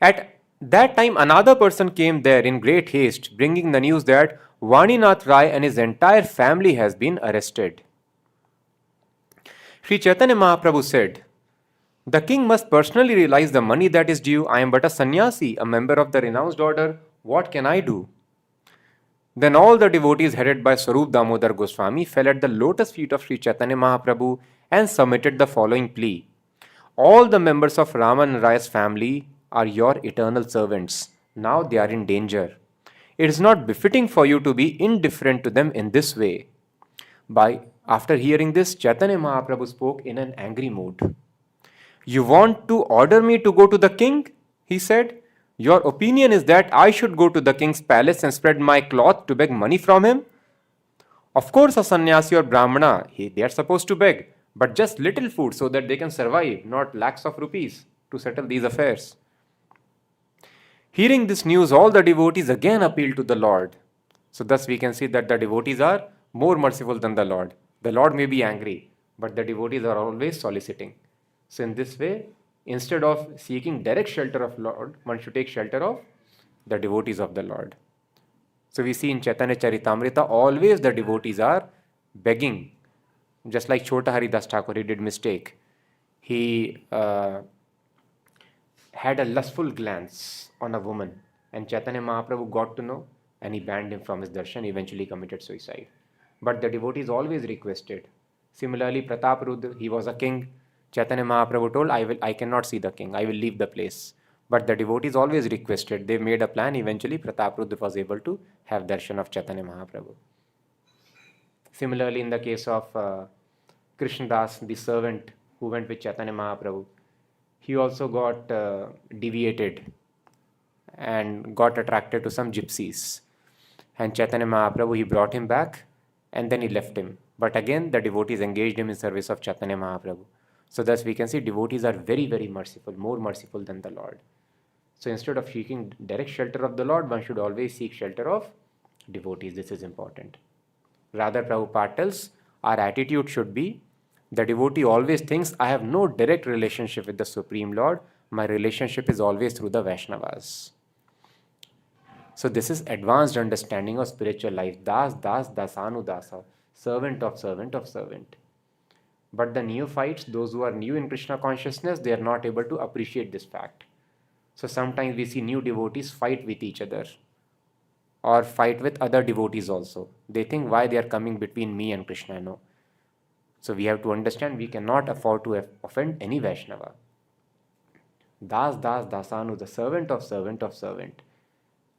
at that time another person came there in great haste, bringing the news that Vaninath Rai and his entire family has been arrested. Sri Chaitanya Mahaprabhu said, the king must personally realize the money that is due. I am but a sannyasi, a member of the renounced order. What can I do? Then all the devotees headed by Swarup Damodar Goswami fell at the lotus feet of Sri Chaitanya Mahaprabhu and submitted the following plea. All the members of Raman Rai's family are your eternal servants. Now they are in danger. It is not befitting for you to be indifferent to them in this way. After hearing this, Chaitanya Mahaprabhu spoke in an angry mood. You want to order me to go to the king? He said. Your opinion is that I should go to the king's palace and spread my cloth to beg money from him? Of course, a sannyasi or brahmana, they are supposed to beg, but just little food so that they can survive, not lakhs of rupees to settle these affairs. Hearing this news, all the devotees again appealed to the Lord. So thus we can see that the devotees are more merciful than the Lord. The Lord may be angry, but the devotees are always soliciting. So in this way, instead of seeking direct shelter of Lord, one should take shelter of the devotees of the Lord. So we see in Chaitanya Charitamrita, always the devotees are begging. Just like Chota Haridas Thakur, he did mistake. He had a lustful glance on a woman, and Chaitanya Mahaprabhu got to know, and he banned him from his darshan, eventually committed suicide. But the devotees always requested. Similarly, Prataparudra, he was a king. Chaitanya Mahaprabhu told, I cannot see the king, I will leave the place. But the devotees always requested. They made a plan. Eventually, Prataparudra was able to have darshan of Chaitanya Mahaprabhu. Similarly, in the case of Krishnadas, the servant who went with Chaitanya Mahaprabhu, he also got deviated and got attracted to some gypsies. And Chaitanya Mahaprabhu, he brought him back and then he left him. But again, the devotees engaged him in service of Chaitanya Mahaprabhu. So thus we can see devotees are very, very merciful, more merciful than the Lord. So instead of seeking direct shelter of the Lord, one should always seek shelter of devotees. This is important. Rather, Prabhupada tells, our attitude should be, the devotee always thinks, I have no direct relationship with the Supreme Lord. My relationship is always through the Vaishnavas. So this is advanced understanding of spiritual life. Das, das, dasanu, dasa. Servant of servant of servant. But the neophytes, those who are new in Krishna consciousness, they are not able to appreciate this fact. So sometimes we see new devotees fight with each other or fight with other devotees also. They think, why they are coming between me and Krishna? No. So we have to understand we cannot afford to offend any Vaishnava. Das, das, dasanu, the servant of servant of servant.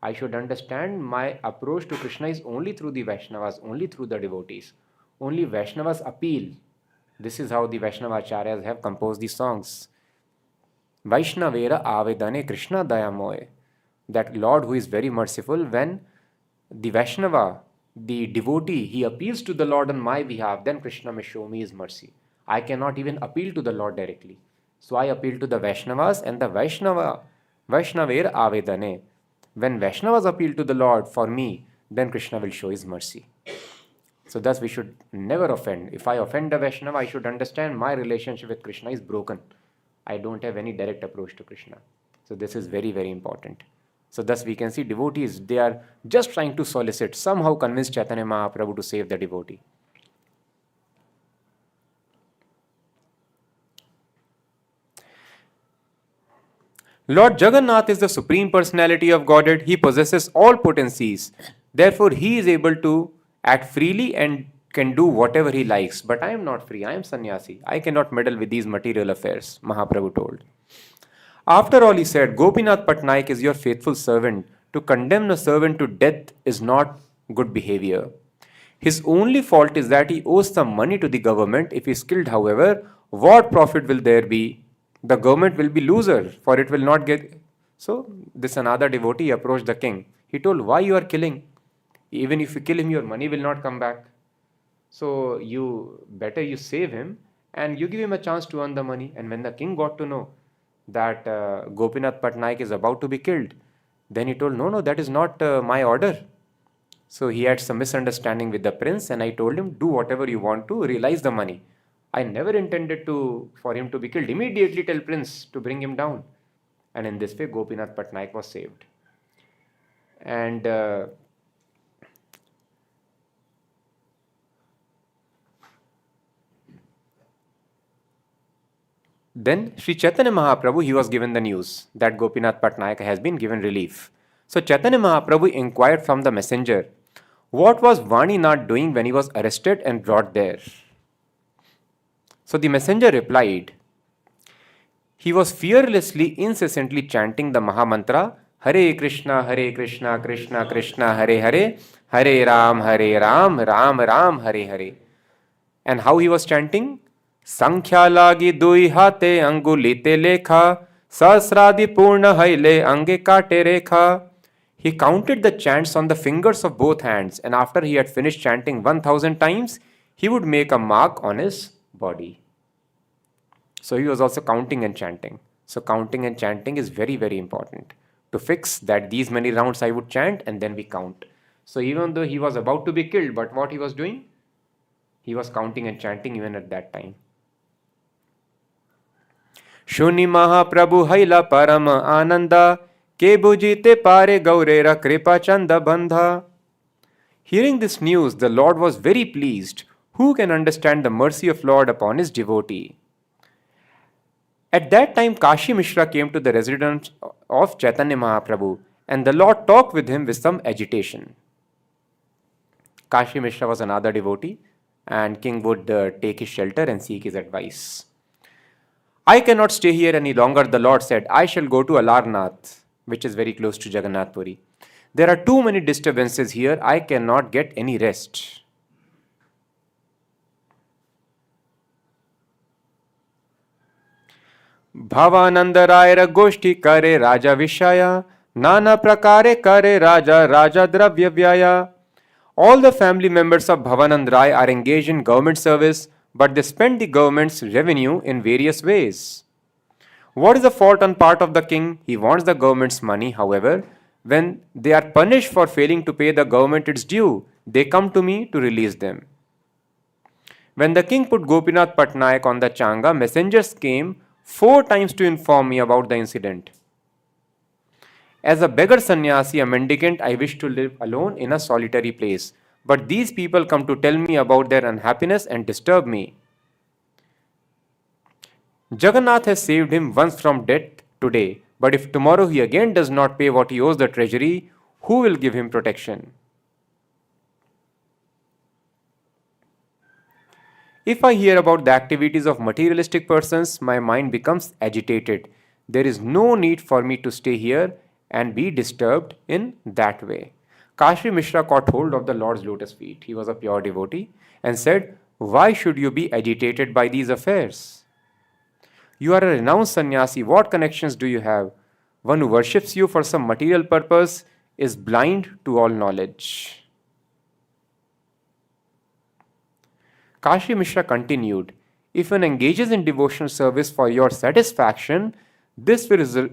I should understand my approach to Krishna is only through the Vaishnavas, only through the devotees. Only Vaishnavas appeal. This is how the Vaishnavacharyas have composed these songs. Vaishnavera avedane Krishna dayamoye. That Lord who is very merciful, when the Vaishnava, the devotee, he appeals to the Lord on my behalf, then Krishna may show me his mercy. I cannot even appeal to the Lord directly. So I appeal to the Vaishnavas, and the Vaishnava Vaishnaver avedane. When Vaishnavas appeal to the Lord for me, then Krishna will show his mercy. So thus we should never offend. If I offend a Vaishnava, I should understand my relationship with Krishna is broken. I don't have any direct approach to Krishna. So this is very, very important. So thus we can see devotees, they are just trying to solicit, somehow convince Chaitanya Mahaprabhu to save the devotee. Lord Jagannath is the Supreme Personality of Godhead. He possesses all potencies. Therefore, he is able to act freely and can do whatever he likes. But I am not free. I am sannyasi. I cannot meddle with these material affairs, Mahaprabhu told. After all, he said, Gopinath Patnaik is your faithful servant. To condemn a servant to death is not good behavior. His only fault is that he owes some money to the government. If he is killed, however, what profit will there be? The government will be loser, for it will not get. So this another devotee approached the king. He told, why you are killing? Even if you kill him, your money will not come back. So you better you save him and you give him a chance to earn the money. And when the king got to know that Gopinath Patnaik is about to be killed, then he told, no, that is not my order. So he had some misunderstanding with the prince, and I told him, do whatever you want to, realize the money. I never intended for him to be killed. Immediately tell prince to bring him down. And in this way, Gopinath Patnaik was saved. And then Sri Chaitanya Mahaprabhu, he was given the news that Gopinath Patnaik has been given relief. So Chaitanya Mahaprabhu inquired from the messenger, what was Vaninath doing when he was arrested and brought there? So the messenger replied, he was fearlessly, incessantly chanting the Mahamantra, Hare Krishna, Krishna Krishna, Hare Hare, Hare Ram, Ram Ram, Hare Hare. And how he was chanting? Sankhya lagi dui hate angulite lekha, sasradi purna haile ange kate rekha. He counted the chants on the fingers of both hands, and after he had finished chanting 1000 times, he would make a mark on his body. So he was also counting and chanting. So counting and chanting is very, very important. To fix that these many rounds I would chant and then we count. So even though he was about to be killed, but what he was doing? He was counting and chanting even at that time. Shuni Mahaprabhu haila parama ananda, ke bujite pare gaurera kripa chanda bandha. Hearing this news, the Lord was very pleased. Who can understand the mercy of Lord upon his devotee? At that time, Kashi Mishra came to the residence of Chaitanya Mahaprabhu, and the Lord talked with him with some agitation. Kashi Mishra was another devotee, and king would take his shelter and seek his advice. I cannot stay here any longer, the Lord said. I shall go to Alarnath, which is very close to Jagannath Puri. There are too many disturbances here. I cannot get any rest. Bhavananda Rayara Goshti Kare Raja Vishaya, Nana Prakare Kare Raja Dravya Vyaya. All the family members of Bhavanand Rai are engaged in government service, but they spend the government's revenue in various ways. What is the fault on part of the king? He wants the government's money. However, when they are punished for failing to pay the government its due, they come to me to release them. When the king put Gopinath Patnaik on the changa, messengers came 4 times to inform me about the incident. As a beggar sannyasi, a mendicant, I wish to live alone in a solitary place. But these people come to tell me about their unhappiness and disturb me. Jagannath has saved him once from death today, but if tomorrow he again does not pay what he owes the treasury, who will give him protection? If I hear about the activities of materialistic persons, my mind becomes agitated. There is no need for me to stay here and be disturbed in that way. Kashi Mishra caught hold of the Lord's lotus feet. He was a pure devotee and said, why should you be agitated by these affairs? You are a renounced sannyasi. What connections do you have? One who worships you for some material purpose is blind to all knowledge. Kashi Mishra continued, if one engages in devotional service for your satisfaction, this will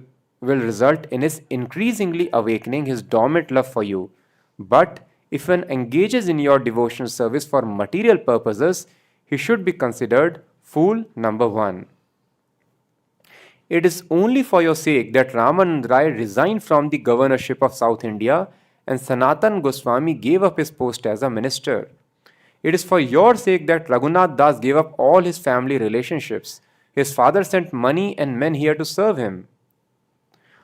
will result in his increasingly awakening his dormant love for you. But if one engages in your devotional service for material purposes, he should be considered fool number one. It is only for your sake that Ramanand Rai resigned from the governorship of South India and Sanatan Goswami gave up his post as a minister. It is for your sake that Raghunath Das gave up all his family relationships. His father sent money and men here to serve him.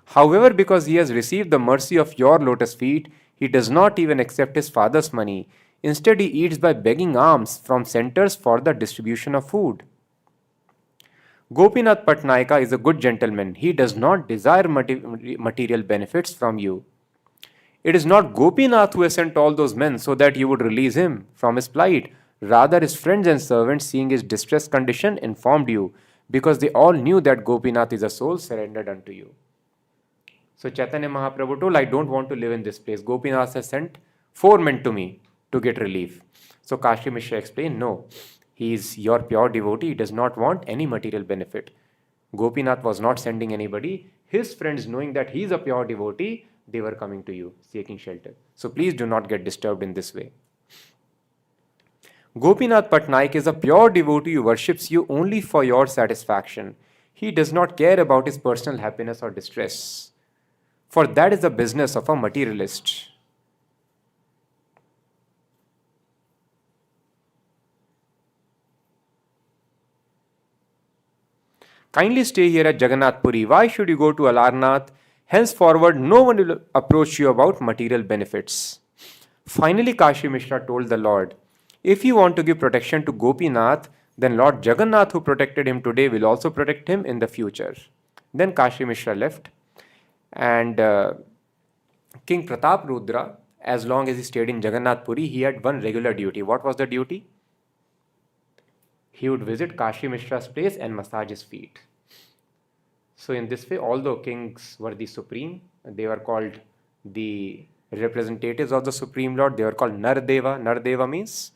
However, because he has received the mercy of your lotus feet, he does not even accept his father's money. Instead, he eats by begging alms from centers for the distribution of food. Gopinath Patnaika is a good gentleman. He does not desire material benefits from you. It is not Gopinath who has sent all those men so that you would release him from his plight. Rather, his friends and servants, seeing his distressed condition, informed you, because they all knew that Gopinath is a soul surrendered unto you. So Chaitanya Mahaprabhu told, I don't want to live in this place. Gopinath has sent 4 men to me to get relief. So Kashi Mishra explained, no, he is your pure devotee. He does not want any material benefit. Gopinath was not sending anybody. His friends, knowing that he is a pure devotee, they were coming to you, seeking shelter. So please do not get disturbed in this way. Gopinath Patnaik is a pure devotee who worships you only for your satisfaction. He does not care about his personal happiness or distress, for that is the business of a materialist. Kindly stay here at Jagannath Puri. Why should you go to Alarnath? Henceforward, no one will approach you about material benefits. Finally, Kashi Mishra told the Lord, if you want to give protection to Gopinath, then Lord Jagannath, who protected him today, will also protect him in the future. Then Kashi Mishra left, and King Pratap Rudra, as long as he stayed in Jagannath Puri, he had one regular duty. What was the duty? He would visit Kashi Mishra's place and massage his feet. So in this way, although kings were the supreme, they were called the representatives of the Supreme Lord. They were called Nardeva. Nardeva means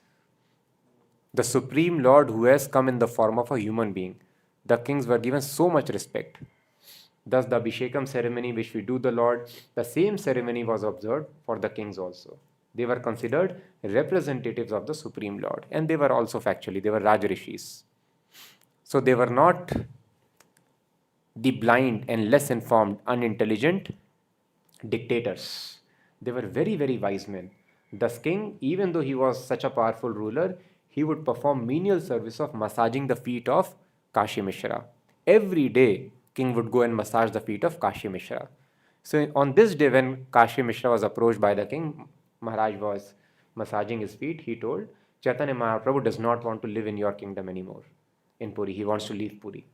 the Supreme Lord who has come in the form of a human being. The kings were given so much respect. Thus the Abhishekam ceremony which we do the Lord, the same ceremony was observed for the kings also. They were considered representatives of the Supreme Lord, and they were also factually, they were Rajarishis. So they were not the blind and less informed, unintelligent dictators. They were very, very wise men. Thus king, even though he was such a powerful ruler, he would perform menial service of massaging the feet of Kashi Mishra. Every day, king would go and massage the feet of Kashi Mishra. So on this day when Kashi Mishra was approached by the king, Maharaj was massaging his feet, he told, Chaitanya Mahaprabhu does not want to live in your kingdom anymore, in Puri. He wants to leave Puri.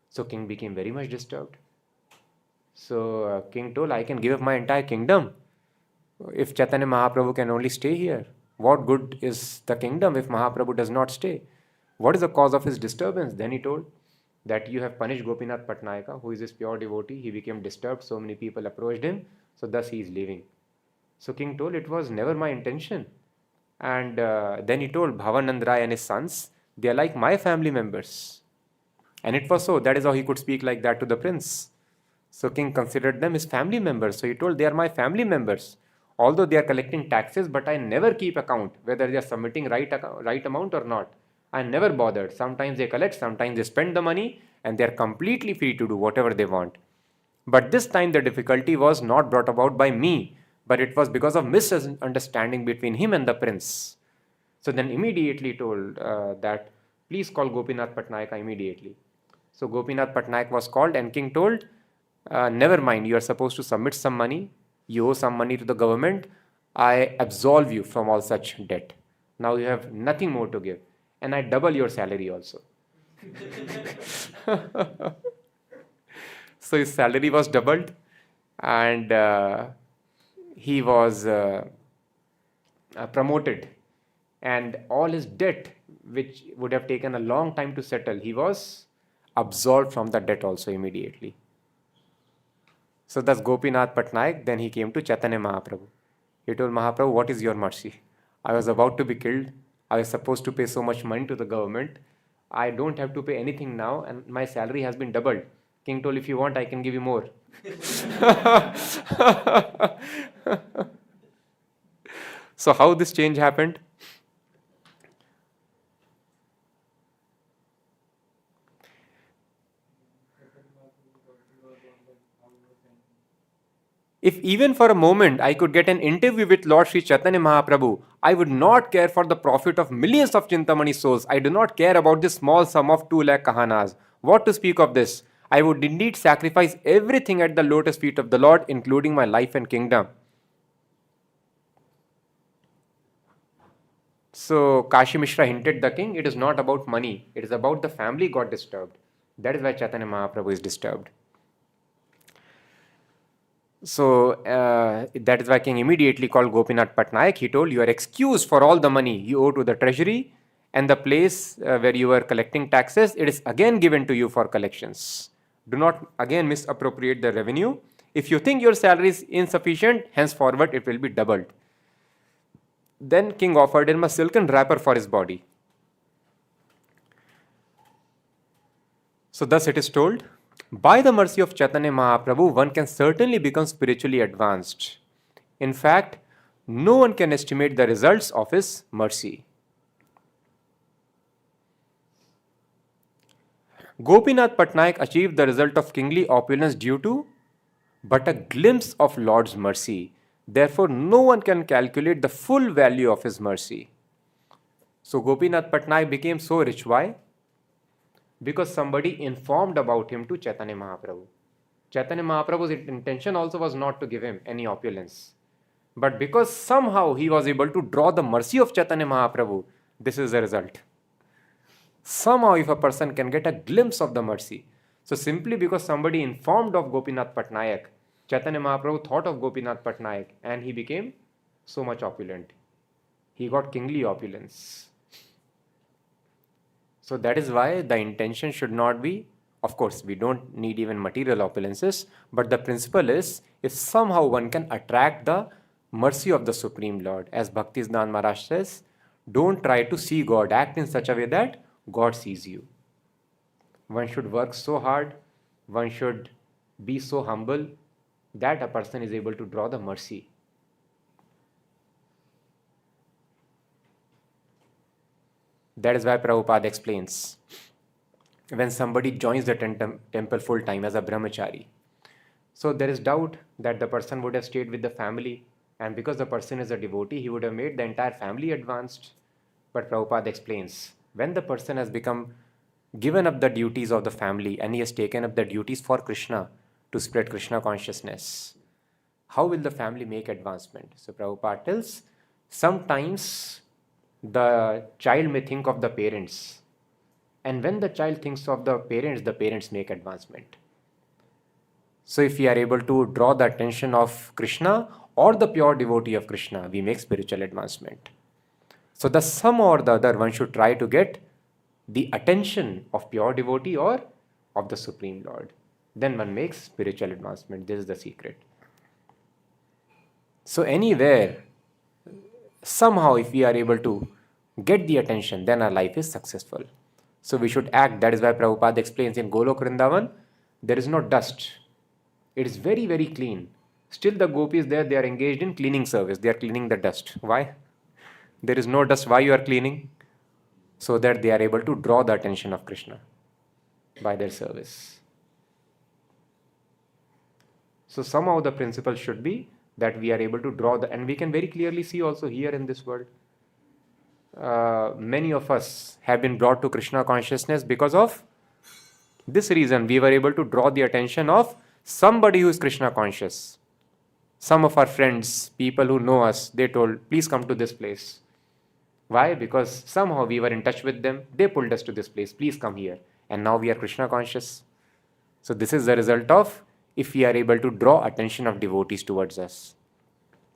So king became very much disturbed. So king told, I can give up my entire kingdom if Chaitanya Mahaprabhu can only stay here. What good is the kingdom if Mahaprabhu does not stay? What is the cause of his disturbance? Then he told that you have punished Gopinath Patnaika, who is his pure devotee. He became disturbed. So many people approached him. So thus he is leaving. So king told, it was never my intention. And then he told Bhavanand Rai and his sons, they are like my family members. And it was so. That is how he could speak like that to the prince. So king considered them his family members. So he told, they are my family members. Although they are collecting taxes, but I never keep account whether they are submitting right amount or not. I never bothered. Sometimes they collect, sometimes they spend the money, and they are completely free to do whatever they want. But this time the difficulty was not brought about by me, but it was because of misunderstanding between him and the prince. So then immediately told that, please call Gopinath Patnaik immediately. So Gopinath Patnaik was called, and king told, never mind, you are supposed to submit some money. You owe some money to the government. I absolve you from all such debt. Now you have nothing more to give. And I double your salary also. So his salary was doubled, and he was promoted. And all his debt, which would have taken a long time to settle, he was absolved from the debt also immediately. So thus Gopinath Patnaik, then he came to Chaitanya Mahaprabhu. He told Mahaprabhu, what is your mercy? I was about to be killed. I was supposed to pay so much money to the government. I don't have to pay anything now, and my salary has been doubled. King told, if you want, I can give you more. So how this change happened? If even for a moment I could get an interview with Lord Sri Chaitanya Mahaprabhu, I would not care for the profit of millions of Chintamani souls. I do not care about this small sum of 2 lakh kahanas. What to speak of this? I would indeed sacrifice everything at the lotus feet of the Lord, including my life and kingdom. So Kashi Mishra hinted the king, it is not about money. It is about the family got disturbed. That is why Chaitanya Mahaprabhu is disturbed. So that is why king immediately called Gopinath Patnaik. He told, you are excused for all the money you owe to the treasury, and the place where you were collecting taxes, it is again given to you for collections. Do not again misappropriate the revenue. If you think your salary is insufficient, henceforward it will be doubled. Then king offered him a silken wrapper for his body. So thus it is told, by the mercy of Chaitanya Mahaprabhu, one can certainly become spiritually advanced. In fact, no one can estimate the results of his mercy. Gopinath Patnaik achieved the result of kingly opulence due to but a glimpse of Lord's mercy. Therefore, no one can calculate the full value of his mercy. So Gopinath Patnaik became so rich. Why? Because somebody informed about him to Chaitanya Mahaprabhu. Chaitanya Mahaprabhu's intention also was not to give him any opulence. But because somehow he was able to draw the mercy of Chaitanya Mahaprabhu, this is the result. Somehow if a person can get a glimpse of the mercy. So simply because somebody informed of Gopinath Patnaik, Chaitanya Mahaprabhu thought of Gopinath Patnaik and he became so much opulent. He got kingly opulence. So that is why the intention should not be, of course, we don't need even material opulences, but the principle is, if somehow one can attract the mercy of the Supreme Lord, as Bhaktisnand Maharaj says, don't try to see God, act in such a way that God sees you. One should work so hard, one should be so humble that a person is able to draw the mercy. That is why Prabhupada explains, when somebody joins the temple full time as a brahmachari, so there is doubt that the person would have stayed with the family, and because the person is a devotee, he would have made the entire family advanced. But Prabhupada explains, when the person has given up the duties of the family and he has taken up the duties for Krishna to spread Krishna consciousness, how will the family make advancement? So Prabhupada tells, sometimes the child may think of the parents, and when the child thinks of the parents make advancement. So if we are able to draw the attention of Krishna or the pure devotee of Krishna, we make spiritual advancement. So the some or the other, one should try to get the attention of pure devotee or of the Supreme Lord. Then one makes spiritual advancement. This is the secret. So anywhere, somehow if we are able to get the attention, then our life is successful. So we should act. That is why Prabhupada explains in Golok Vrindavan, there is no dust. It is very, very clean. Still the gopis there, they are engaged in cleaning service. They are cleaning the dust. Why? There is no dust. Why you are cleaning? So that they are able to draw the attention of Krishna by their service. So somehow the principle should be that we are able to draw and we can very clearly see also here in this world, many of us have been brought to Krishna consciousness because of this reason. We were able to draw the attention of somebody who is Krishna conscious. Some of our friends, people who know us, they told, please come to this place. Why? Because somehow we were in touch with them. They pulled us to this place. Please come here. And now we are Krishna conscious. So this is the result of if we are able to draw attention of devotees towards us.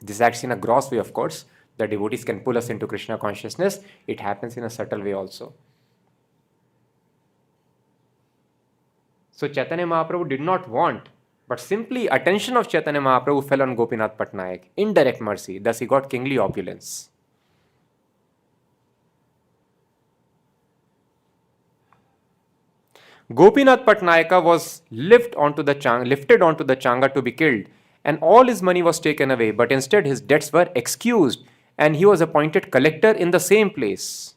This acts in a gross way, of course. The devotees can pull us into Krishna consciousness. It happens in a subtle way also. So Chaitanya Mahaprabhu did not want, but simply attention of Chaitanya Mahaprabhu fell on Gopinath Patnaik. Indirect mercy. Thus he got kingly opulence. Gopinath Patnayaka was lifted onto the Changa to be killed, and all his money was taken away, but instead his debts were excused, and he was appointed collector in the same place.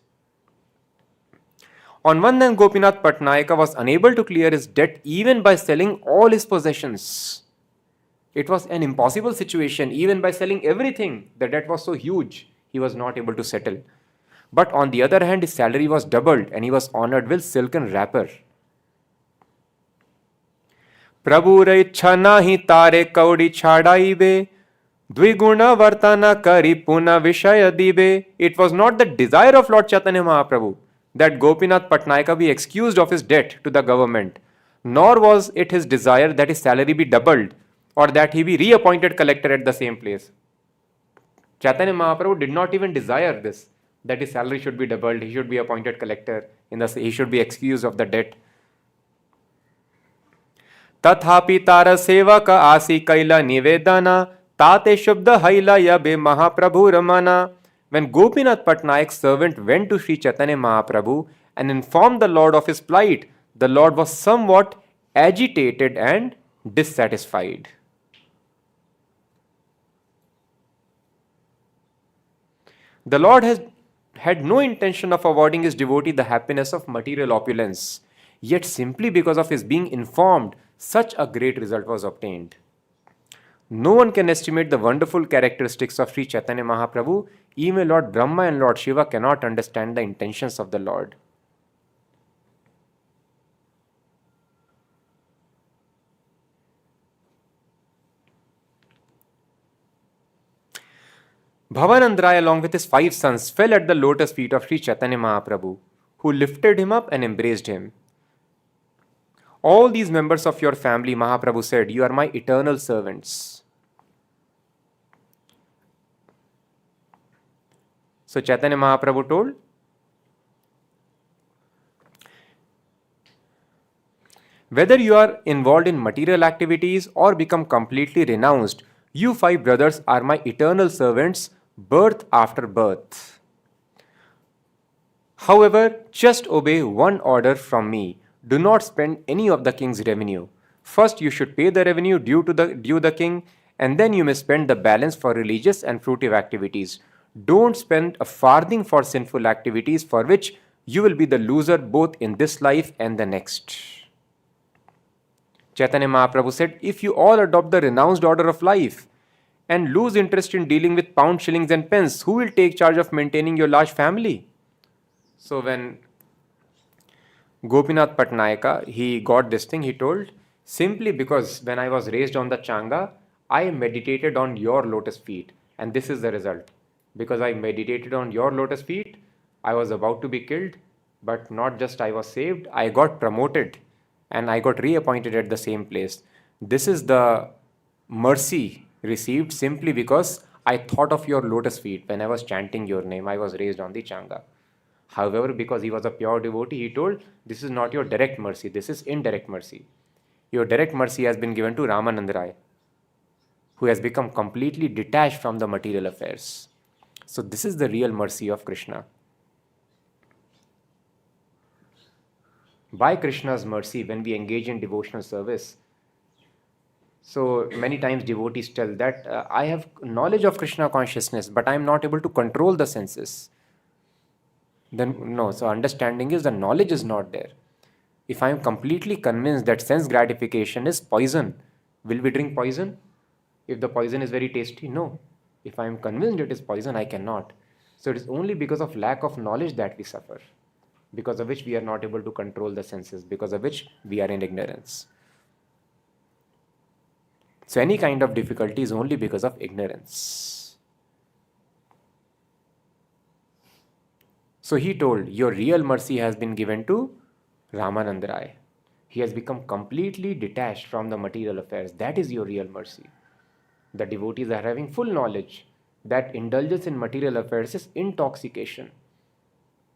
On one hand, Gopinath Patnayaka was unable to clear his debt even by selling all his possessions. It was an impossible situation. Even by selling everything, the debt was so huge, he was not able to settle. But on the other hand, his salary was doubled and he was honored with silken wrapper. Prabhu re ichha nahi tare kaudi chadaibe, dviguna vartana kari puna vishaya dibe. It was not the desire of Lord Chaitanya Mahaprabhu that Gopinath Patnayaka be excused of his debt to the government, nor was it his desire that his salary be doubled or that he be reappointed collector at the same place. Chaitanya Mahaprabhu did not even desire this, that his salary should be doubled, he should be appointed collector, he should be excused of the debt. Tathapi tara sevaka asi kaila nivedana tate shubda haila yabe Mahaprabhu ramana. When Gopinath Patnayak's servant went to Sri Chaitanya Mahaprabhu and informed the Lord of his plight, the Lord was somewhat agitated and dissatisfied. The Lord had no intention of awarding his devotee the happiness of material opulence, yet simply because of his being informed, such a great result was obtained. No one can estimate the wonderful characteristics of Sri Chaitanya Mahaprabhu. Even Lord Brahma and Lord Shiva cannot understand the intentions of the Lord. Bhavanandrai along with his 5 sons fell at the lotus feet of Sri Chaitanya Mahaprabhu, who lifted him up and embraced him. All these members of your family, Mahaprabhu said, you are my eternal servants. So Chaitanya Mahaprabhu told, whether you are involved in material activities or become completely renounced, you 5 brothers are my eternal servants, birth after birth. However, just obey one order from me. Do not spend any of the king's revenue. First, you should pay the revenue due the king, and then you may spend the balance for religious and fruitive activities. Don't spend a farthing for sinful activities, for which you will be the loser both in this life and the next. Chaitanya Mahaprabhu said, if you all adopt the renounced order of life and lose interest in dealing with pounds, shillings and pence, who will take charge of maintaining your large family? So when Gopinath Patnayaka, he got this thing, he told, simply because when I was raised on the Changa, I meditated on your lotus feet, and this is the result. Because I meditated on your lotus feet, I was about to be killed, but not just I was saved, I got promoted and I got reappointed at the same place. This is the mercy received simply because I thought of your lotus feet when I was chanting your name. I was raised on the Changa. However, because he was a pure devotee, he told, this is not your direct mercy, this is indirect mercy. Your direct mercy has been given to Ramanand Rai, who has become completely detached from the material affairs. So this is the real mercy of Krishna. By Krishna's mercy, when we engage in devotional service, so many times devotees tell that I have knowledge of Krishna consciousness, but I am not able to control the senses. Then no, so understanding is the knowledge is not there. If I am completely convinced that sense gratification is poison, will we drink poison? If the poison is very tasty, no. If I am convinced it is poison, I cannot. So it is only because of lack of knowledge that we suffer, because of which we are not able to control the senses, because of which we are in ignorance. So any kind of difficulty is only because of ignorance. So he told, your real mercy has been given to Ramanand Rai. He has become completely detached from the material affairs. That is your real mercy. The devotees are having full knowledge that indulgence in material affairs is intoxication.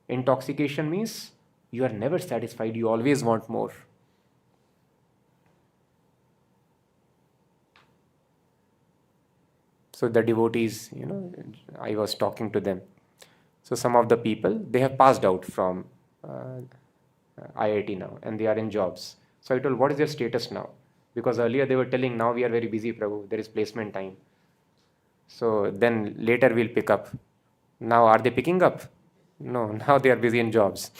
Intoxication means you are never satisfied, you always want more. So the devotees, I was talking to them. So some of the people, they have passed out from IIT now, and they are in jobs. So I told, what is their status now? Because earlier they were telling, now we are very busy, Prabhu, there is placement time. So then later we'll pick up. Now are they picking up? No, now they are busy in jobs.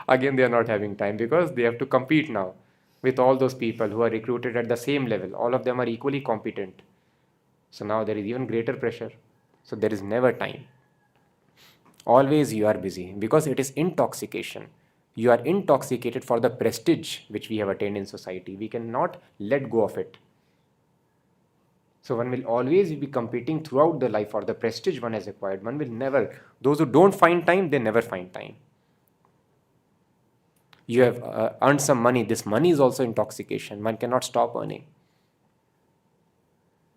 Again, they are not having time because they have to compete now with all those people who are recruited at the same level. All of them are equally competent. So now there is even greater pressure. So there is never time. Always you are busy because it is intoxication. You are intoxicated for the prestige which we have attained in society. We cannot let go of it. So one will always be competing throughout the life for the prestige one has acquired. One will never, those who don't find time, they never find time. You have earned some money. This money is also intoxication. One cannot stop earning.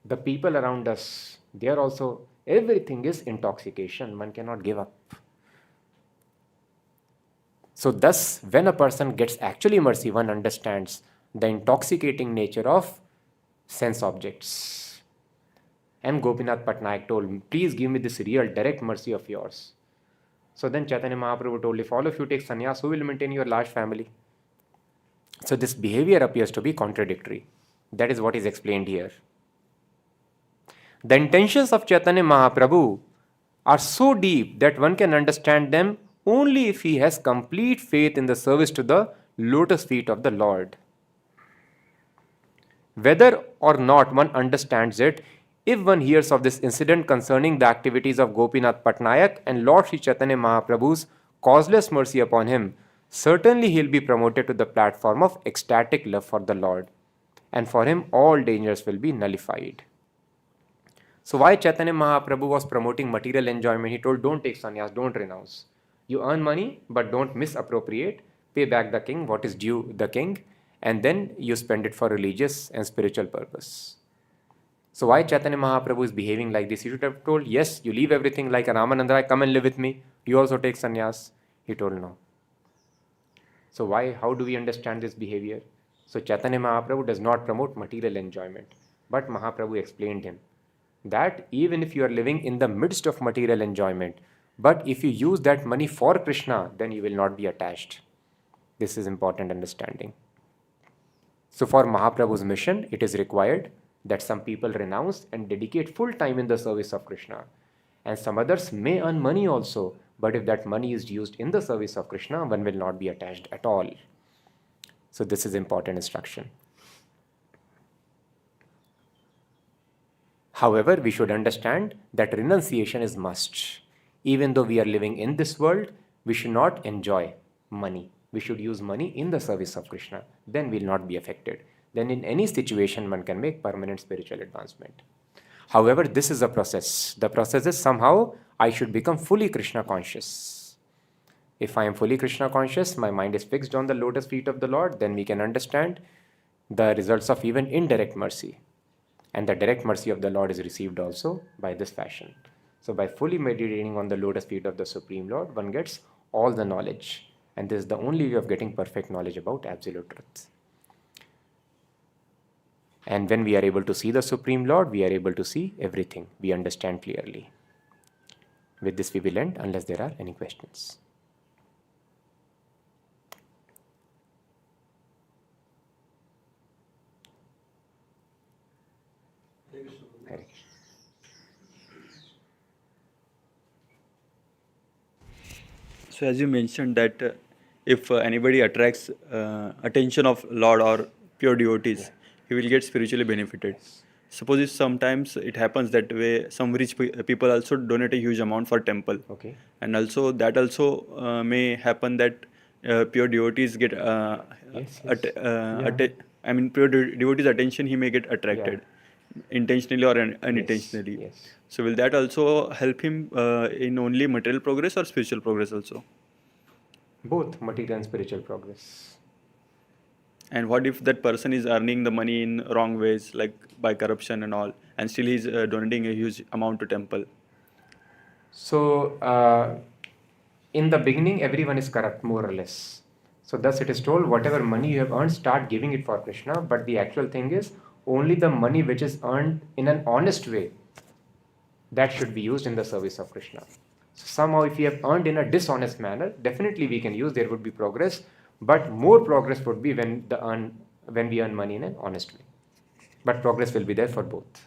The people around us, they are also, everything is intoxication. One cannot give up. So thus, when a person gets actually mercy, one understands the intoxicating nature of sense objects. And Gopinath Patnaik told, please give me this real direct mercy of yours. So then Chaitanya Mahaprabhu told, if all of you take sannyas, who will maintain your large family? So this behavior appears to be contradictory. That is what is explained here. The intentions of Chaitanya Mahaprabhu are so deep that one can understand them only if he has complete faith in the service to the lotus feet of the Lord. Whether or not one understands it, if one hears of this incident concerning the activities of Gopinath Patnaik and Lord Sri Chaitanya Mahaprabhu's causeless mercy upon him, certainly he will be promoted to the platform of ecstatic love for the Lord, and for him all dangers will be nullified. So why Chaitanya Mahaprabhu was promoting material enjoyment? He told, don't take sannyas, don't renounce. You earn money, but don't misappropriate. Pay back the king what is due the king, and then you spend it for religious and spiritual purpose. So why Chaitanya Mahaprabhu is behaving like this? He should have told, yes, you leave everything like Ramananda, come and live with me. You also take sannyas. He told no. So why? How do we understand this behavior? So Chaitanya Mahaprabhu does not promote material enjoyment. But Mahaprabhu explained him that even if you are living in the midst of material enjoyment, but if you use that money for Krishna, then you will not be attached. This is important understanding. So for Mahaprabhu's mission, it is required that some people renounce and dedicate full time in the service of Krishna. And some others may earn money also, but if that money is used in the service of Krishna, one will not be attached at all. So this is important instruction. However, we should understand that renunciation is must. Even though we are living in this world, we should not enjoy money. We should use money in the service of Krishna. Then we will not be affected. Then in any situation, one can make permanent spiritual advancement. However, this is a process. The process is somehow I should become fully Krishna conscious. If I am fully Krishna conscious, my mind is fixed on the lotus feet of the Lord, then we can understand the results of even indirect mercy. And the direct mercy of the Lord is received also by this fashion. So by fully meditating on the lotus feet of the Supreme Lord, one gets all the knowledge. And this is the only way of getting perfect knowledge about absolute truth. And when we are able to see the Supreme Lord, we are able to see everything. We understand clearly. With this we will end unless there are any questions. Hare Krishna. So as you mentioned that if anybody attracts attention of Lord or pure devotees, he will get spiritually benefited. Suppose if sometimes it happens that way, some rich people also donate a huge amount for temple. Okay. And also that also may happen that pure devotees get I mean pure devotees attention he may get attracted intentionally or unintentionally. Yes. So will that also help him in only material progress or spiritual progress also? Both material and spiritual progress. And what if that person is earning the money in wrong ways, like by corruption and all, and still he's donating a huge amount to temple? So in the beginning, everyone is corrupt, more or less. So thus it is told, whatever money you have earned, start giving it for Krishna. But the actual thing is, only the money which is earned in an honest way, that should be used in the service of Krishna. So somehow if we have earned in a dishonest manner, definitely we can use, there would be progress, but more progress would be when we earn money in an honest way. But progress will be there for both.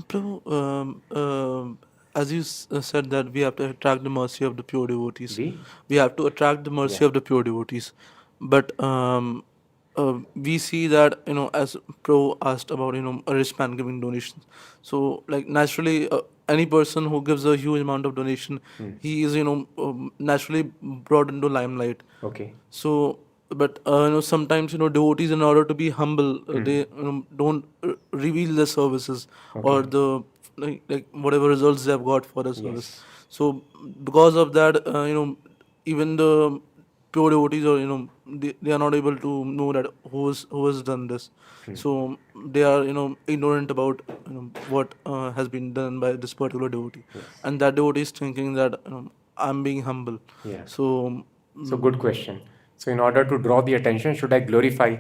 Prabhu, as you said that we have to attract the mercy of the pure devotees. We have to attract the mercy of the pure devotees. But we see that, as Prabhu asked about, a rich man giving donations. So, like, naturally, any person who gives a huge amount of donation, he is, naturally brought into limelight. Okay. So, but sometimes devotees, in order to be humble, they don't reveal their services or the like whatever results they have got for the service. So because of that, even the pure devotees, or they are not able to know that who has done this. So they are ignorant about what has been done by this particular devotee, and that devotee is thinking that I'm being humble. So good question. So in order to draw the attention, should I glorify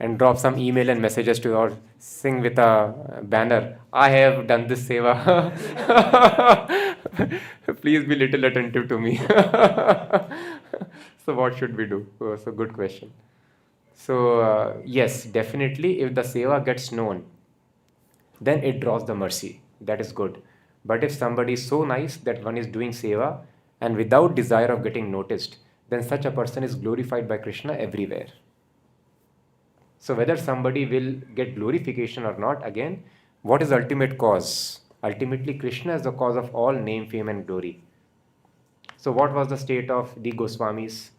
and drop some email and messages to, or sing with a banner, I have done this seva. Please be little attentive to me. So what should we do? So good question. So yes, definitely if the seva gets known, then it draws the mercy. That is good. But if somebody is so nice that one is doing seva and without desire of getting noticed, then such a person is glorified by Krishna everywhere. So whether somebody will get glorification or not, again, what is the ultimate cause? Ultimately, Krishna is the cause of all name, fame and glory. So what was the state of the Goswamis?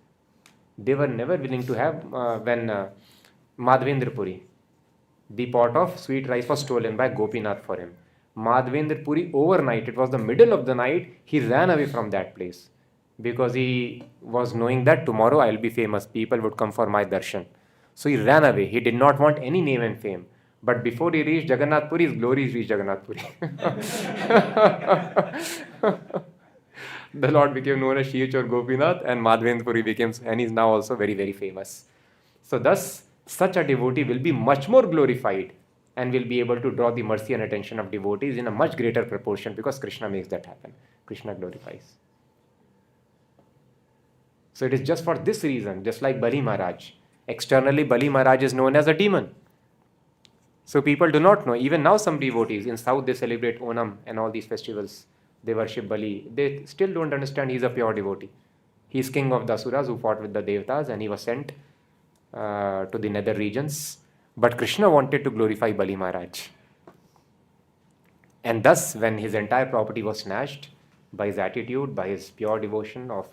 They were never willing to have, when Madhavendra Puri, the pot of sweet rice was stolen by Gopinath for him. Madhavendra Puri, overnight, it was the middle of the night, he ran away from that place, because he was knowing that tomorrow I will be famous, people would come for my darshan. So he ran away. He did not want any name and fame. But before he reached Jagannath Puri, his glory reached Jagannath Puri. The Lord became known as Shiv Chor Gopinath, and Madhavendra Puri became, and he is now also very, very famous. So thus, such a devotee will be much more glorified and will be able to draw the mercy and attention of devotees in a much greater proportion, because Krishna makes that happen. Krishna glorifies. So it is just for this reason, just like Bali Maharaj. Externally, Bali Maharaj is known as a demon. So people do not know. Even now some devotees in South, they celebrate Onam and all these festivals. They worship Bali. They still don't understand he is a pure devotee. He is king of the Asuras who fought with the Devatas, and he was sent to the nether regions. But Krishna wanted to glorify Bali Maharaj. And thus, when his entire property was snatched, by his attitude, by his pure devotion of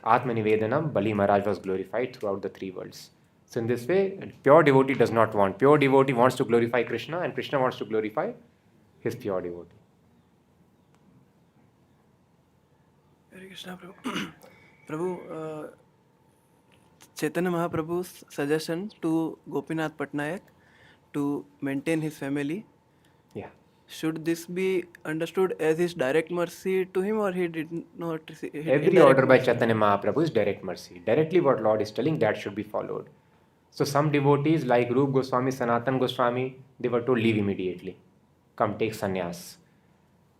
Atmanivedanam, Bali Maharaj was glorified throughout the three worlds. So in this way, pure devotee does not want. Pure devotee wants to glorify Krishna, and Krishna wants to glorify his pure devotee. Hare Krishna, Prabhu. Prabhu, Chaitanya Mahaprabhu's suggestion to Gopinath Patnaik to maintain his family. Yeah. Should this be understood as his direct mercy to him, or he did not receive? Every order by Chaitanya Mahaprabhu is direct mercy. Directly what Lord is telling, that should be followed. So some devotees like Rup Goswami, Sanatan Goswami, they were told leave immediately. Come take sannyas.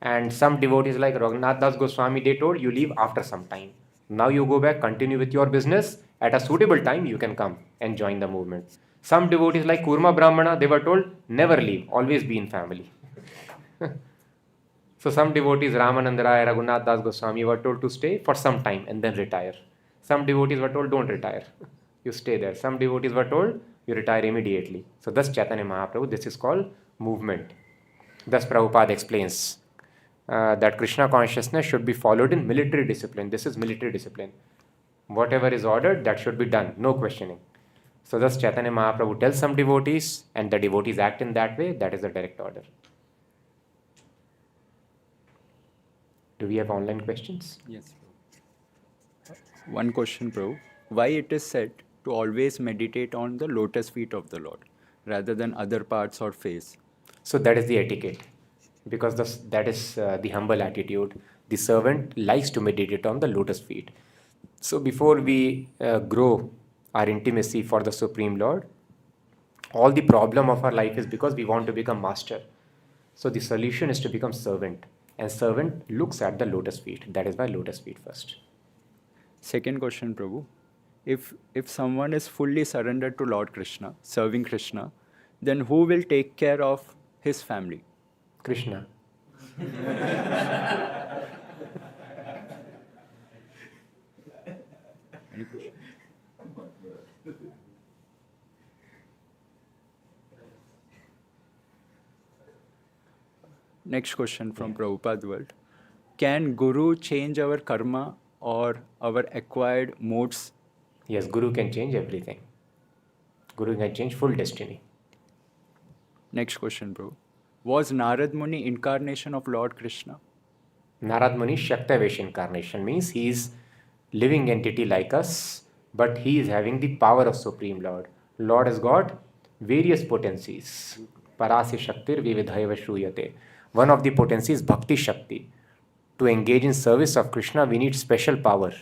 And some devotees like Raghunath Das Goswami, they told you leave after some time. Now you go back, continue with your business. At a suitable time, you can come and join the movement. Some devotees like Kurma Brahmana, they were told never leave, always be in family. So some devotees, Ramananda Rai, Raghunath Das Goswami, were told to stay for some time and then retire. Some devotees were told don't retire, you stay there. Some devotees were told you retire immediately. So thus Chaitanya Mahaprabhu, this is called movement. Thus Prabhupada explains that Krishna consciousness should be followed in military discipline. This is military discipline. Whatever is ordered, that should be done, no questioning. So thus Chaitanya Mahaprabhu tells some devotees, and the devotees act in that way. That is the direct order. Do we have online questions? Yes. One question, Prabhu. Why it is said to always meditate on the lotus feet of the Lord rather than other parts or face? So that is the etiquette, because that is the humble attitude. The servant likes to meditate on the lotus feet. So before we grow our intimacy for the Supreme Lord. All the problem of our life is because we want to become master. So the solution is to become servant. And servant looks at the lotus feet. That is why lotus feet first. Second question, Prabhu. If someone is fully surrendered to Lord Krishna, serving Krishna, then who will take care of his family? Krishna. Any question? Next question from Prabhupada world. Can Guru change our karma or our acquired modes? Yes, Guru can change everything. Guru can change full destiny. Next question, Prabhu. Was Narad Muni incarnation of Lord Krishna? Narad Muni Shaktavesh incarnation means he is living entity like us, but he is having the power of Supreme Lord. Lord has got various potencies. Parasya Shaktir Vividhaiva Shruyate. One of the potencies is Bhakti Shakti. To engage in service of Krishna, we need special power.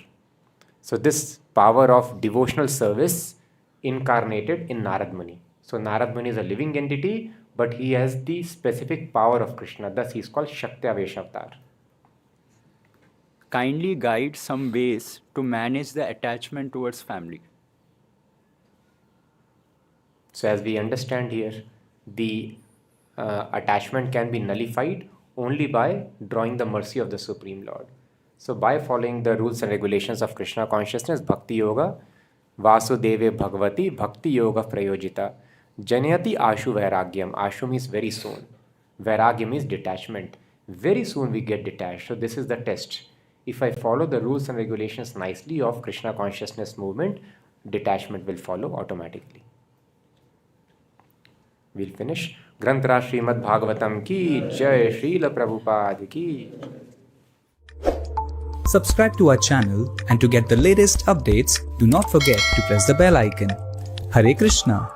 So this power of devotional service incarnated in Narad Muni. So Narad Muni is a living entity, but he has the specific power of Krishna. Thus he is called Shaktavesh Avatar. Kindly guide some ways to manage the attachment towards family. So as we understand here, the attachment can be nullified only by drawing the mercy of the Supreme Lord. So by following the rules and regulations of Krishna consciousness, Bhakti Yoga, Vasudeve Bhagavati, Bhakti Yoga Prayojita, Janayati Ashu Vairagyam. Ashu means very soon. Vairagya means detachment. Very soon we get detached. So this is the test. If I follow the rules and regulations nicely of Krishna consciousness movement, detachment will follow automatically. We'll finish. Granthra Śrīmad-Bhāgavatam ki Jai, Srila Prabhupada ki. Subscribe to our channel, and to get the latest updates, do not forget to press the bell icon. Hare Krishna.